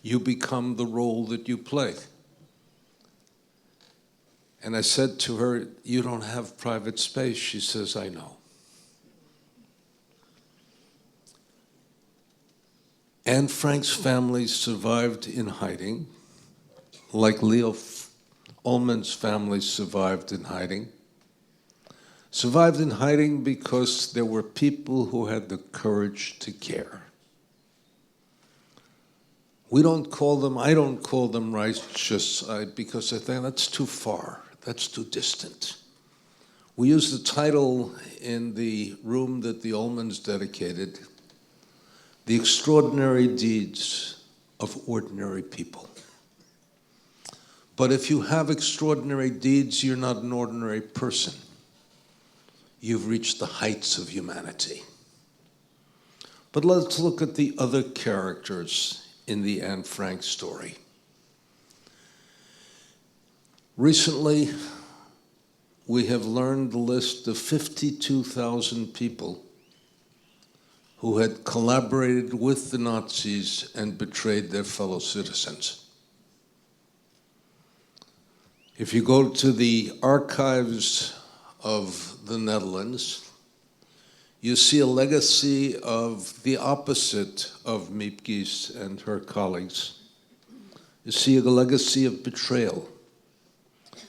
you become the role that you play. And I said to her, "You don't have private space." She says, "I know." Anne Frank's family survived in hiding, like Leo Ullman's family survived in hiding. Survived in hiding because there were people who had the courage to care. I don't call them righteous because I think that's too far, that's too distant. We use the title in the room that the Ullmans dedicated, "The Extraordinary Deeds of Ordinary People." But if you have extraordinary deeds, you're not an ordinary person. You've reached the heights of humanity. But let's look at the other characters in the Anne Frank story. Recently, we have learned the list of 52,000 people who had collaborated with the Nazis and betrayed their fellow citizens. If you go to the archives of the Netherlands, You see a legacy of the opposite of Miepkes and her colleagues. You see a legacy of betrayal.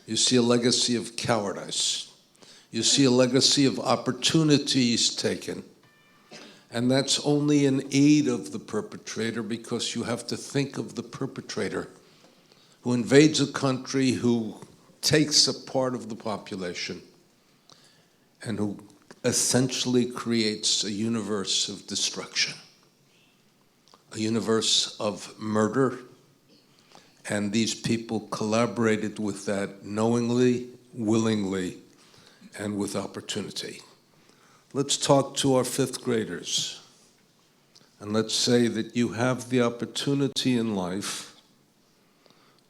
You see a legacy of cowardice. You see a legacy of opportunities taken. And that's only in aid of the perpetrator, because you have to think of the perpetrator who invades a country, who takes a part of the population, and who essentially creates a universe of destruction, a universe of murder. And these people collaborated with that knowingly, willingly, and with opportunity. Let's talk to our fifth graders, and let's say that you have the opportunity in life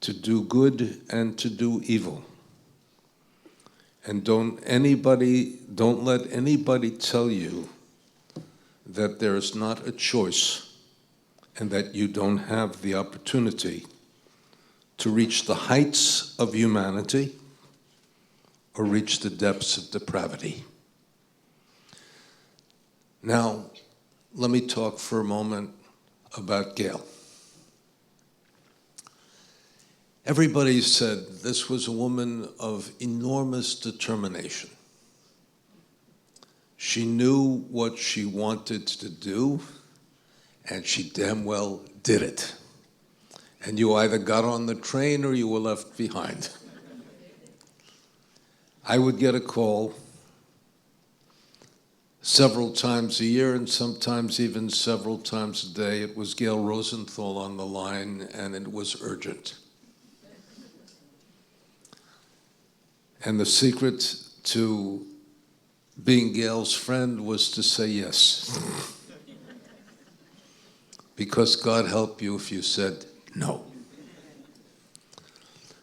to do good and to do evil. And don't let anybody tell you that there is not a choice and that you don't have the opportunity to reach the heights of humanity or reach the depths of depravity. Now, let me talk for a moment about Gail. Everybody said this was a woman of enormous determination. She knew what she wanted to do, and she damn well did it. And you either got on the train or you were left behind. I would get a call several times a year, and sometimes even several times a day. It was Gail Rosenthal on the line, and it was urgent. And the secret to being Gail's friend was to say yes. Because God help you if you said no.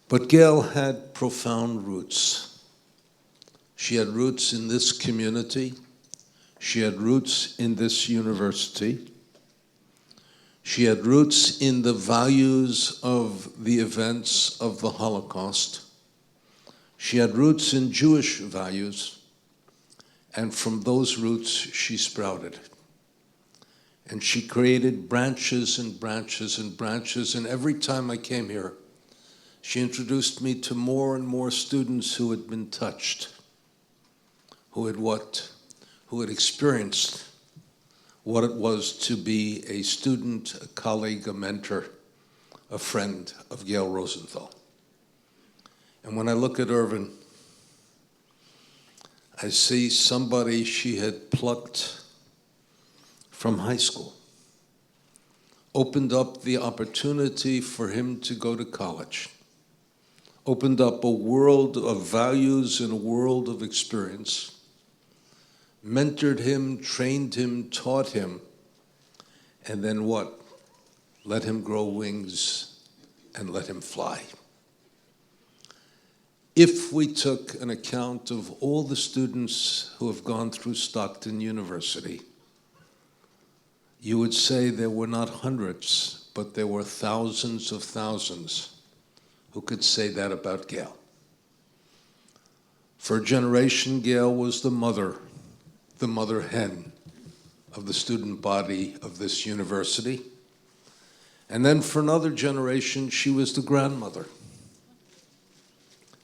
But Gail had profound roots. She had roots in this community. She had roots in this university. She had roots in the values of the events of the Holocaust. She had roots in Jewish values, and from those roots she sprouted. And she created branches and branches and branches, and every time I came here, she introduced me to more and more students who had been touched, who had experienced what it was to be a student, a colleague, a mentor, a friend of Gail Rosenthal. And when I look at Irvin, I see somebody she had plucked from high school, opened up the opportunity for him to go to college, opened up a world of values and a world of experience, mentored him, trained him, taught him, and then what? Let him grow wings and let him fly. If we took an account of all the students who have gone through Stockton University, you would say there were not hundreds, but there were thousands of thousands who could say that about Gail. For a generation, Gail was the mother hen of the student body of this university. And then for another generation, she was the grandmother.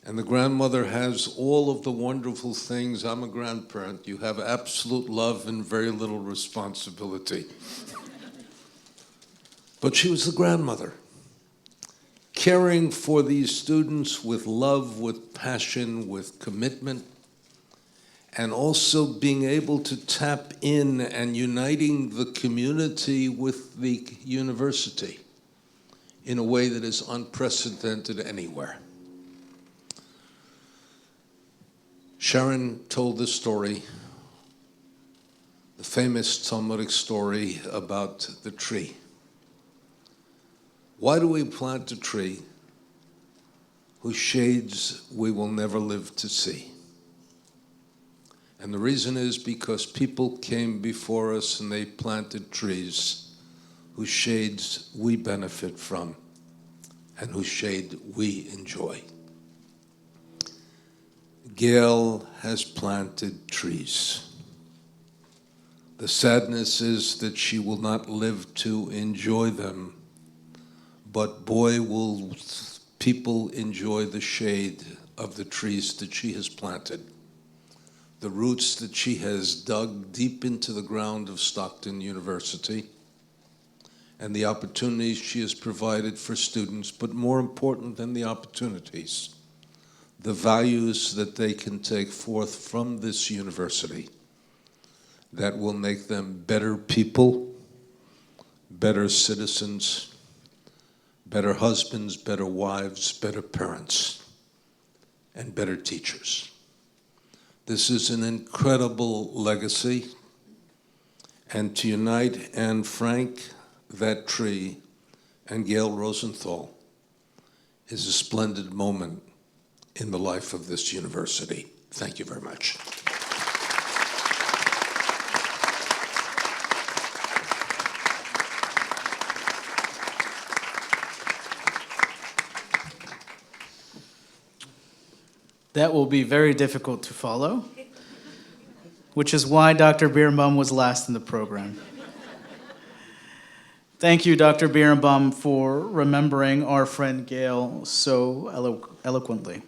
And the grandmother has all of the wonderful things. I'm a grandparent. You have absolute love and very little responsibility. But she was the grandmother, caring for these students with love, with passion, with commitment, and also being able to tap in and uniting the community with the university in a way that is unprecedented anywhere. Sharon told this story, the famous Talmudic story about the tree. Why do we plant a tree whose shades we will never live to see? And the reason is because people came before us and they planted trees whose shades we benefit from and whose shade we enjoy. Gail has planted trees. The sadness is that she will not live to enjoy them, but boy, will people enjoy the shade of the trees that she has planted, the roots that she has dug deep into the ground of Stockton University, and the opportunities she has provided for students, but more important than the opportunities, the values that they can take forth from this university that will make them better people, better citizens, better husbands, better wives, better parents, and better teachers. This is an incredible legacy, and to unite Anne Frank, that tree, and Gail Rosenthal is a splendid moment in the life of this university. Thank you very much. That will be very difficult to follow, which is why Dr. Birnbaum was last in the program. Thank you, Dr. Birnbaum, for remembering our friend Gail so eloquently.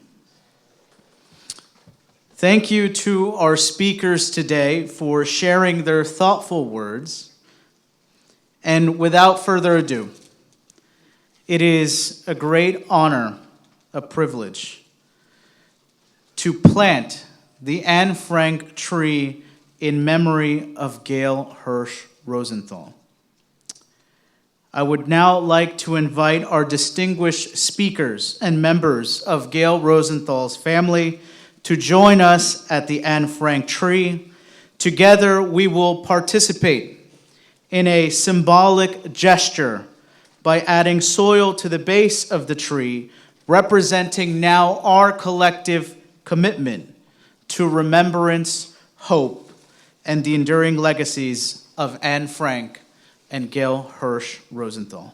Thank you to our speakers today for sharing their thoughtful words. And without further ado, it is a great honor, a privilege, to plant the Anne Frank tree in memory of Gail Hirsch Rosenthal. I would now like to invite our distinguished speakers and members of Gail Rosenthal's family to join us at the Anne Frank tree. Together, we will participate in a symbolic gesture by adding soil to the base of the tree, representing now our collective commitment to remembrance, hope, and the enduring legacies of Anne Frank and Gail Hirsch Rosenthal.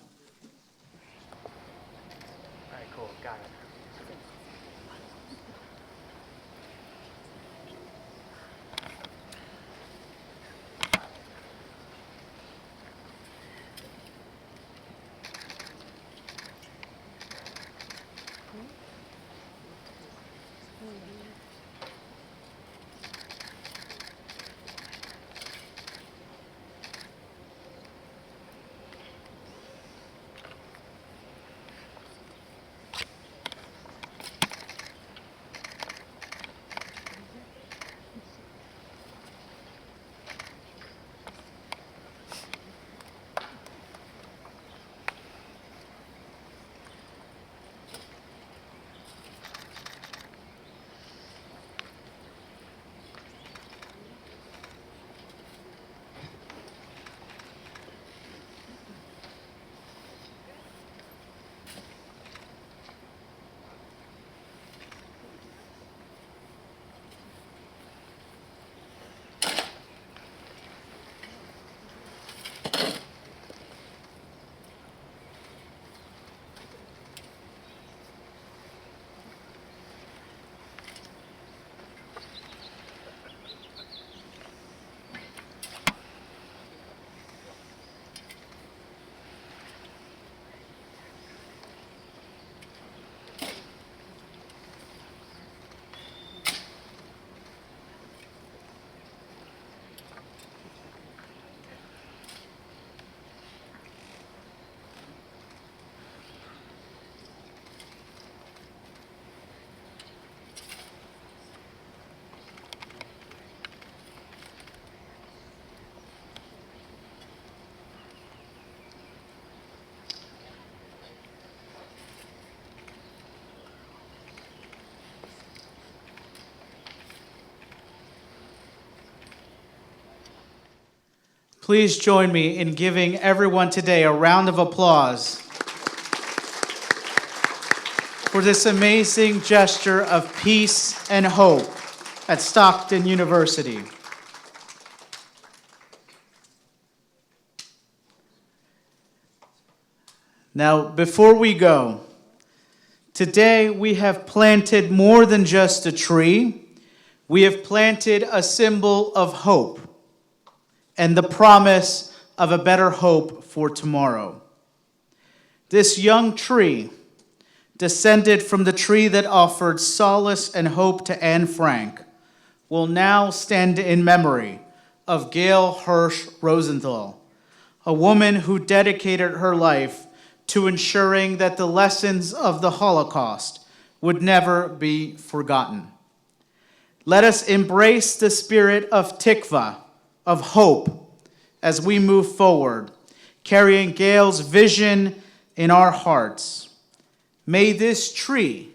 Please join me in giving everyone today a round of applause for this amazing gesture of peace and hope at Stockton University. Now, before we go, today we have planted more than just a tree. We have planted a symbol of hope. and the promise of a better hope for tomorrow. This young tree, descended from the tree that offered solace and hope to Anne Frank, will now stand in memory of Gail Hirsch Rosenthal, a woman who dedicated her life to ensuring that the lessons of the Holocaust would never be forgotten. Let us embrace the spirit of tikva, of hope, as we move forward, carrying Gail's vision in our hearts. May this tree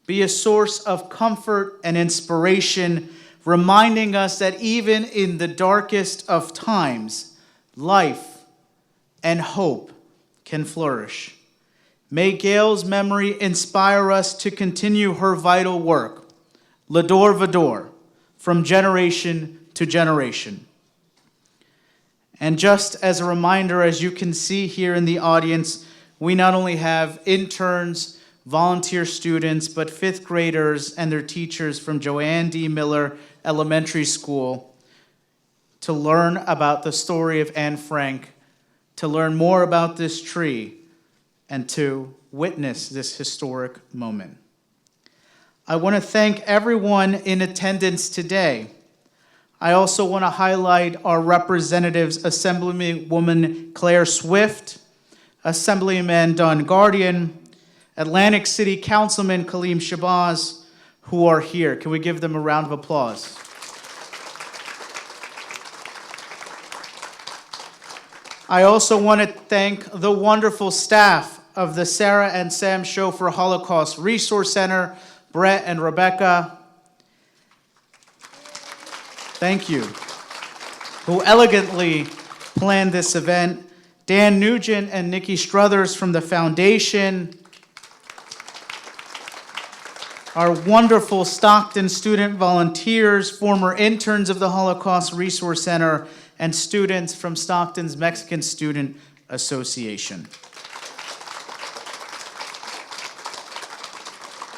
be a source of comfort and inspiration, reminding us that even in the darkest of times, life and hope can flourish. May Gail's memory inspire us to continue her vital work, L'Ador Vador, from generation to generation. And just as a reminder, as you can see here in the audience, we not only have interns, volunteer students, but fifth graders and their teachers from Joanne D. Miller Elementary School to learn about the story of Anne Frank, to learn more about this tree, and to witness this historic moment. I want to thank everyone in attendance today. I also want to highlight our representatives, Assemblywoman Claire Swift, Assemblyman Don Guardian, Atlantic City Councilman Kaleem Shabazz, who are here. Can we give them a round of applause? I also want to thank the wonderful staff of the Sarah and Sam Show for Holocaust Resource Center, Brett and Rebecca. Thank you. Who elegantly planned this event. Dan Nugent and Nikki Struthers from the foundation. Our wonderful Stockton student volunteers, former interns of the Holocaust Resource Center, and students from Stockton's Mexican Student Association.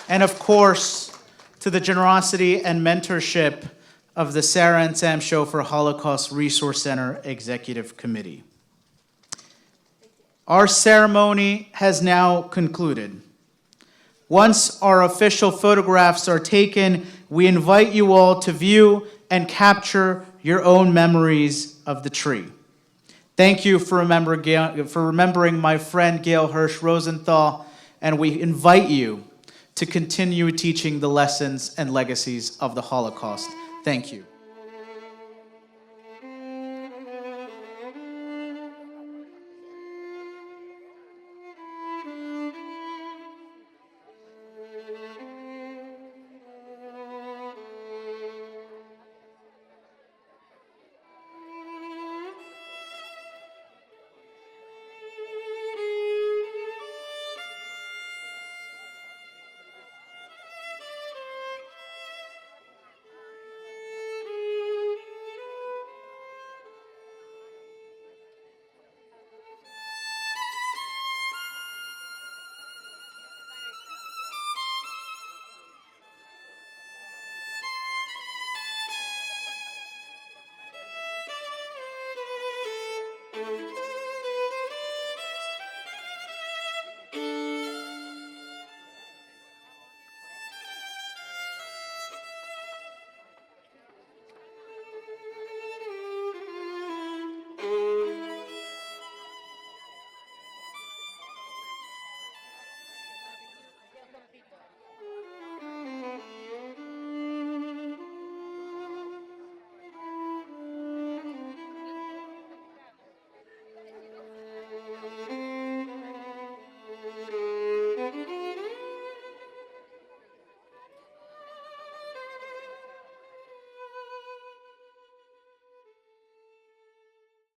And of course, to the generosity and mentorship of the Sarah and Sam Show for Holocaust Resource Center Executive Committee. Our ceremony has now concluded. Once our official photographs are taken, we invite you all to view and capture your own memories of the tree. Thank you for remembering my friend Gail Hirsch Rosenthal, and we invite you to continue teaching the lessons and legacies of the Holocaust. Thank you.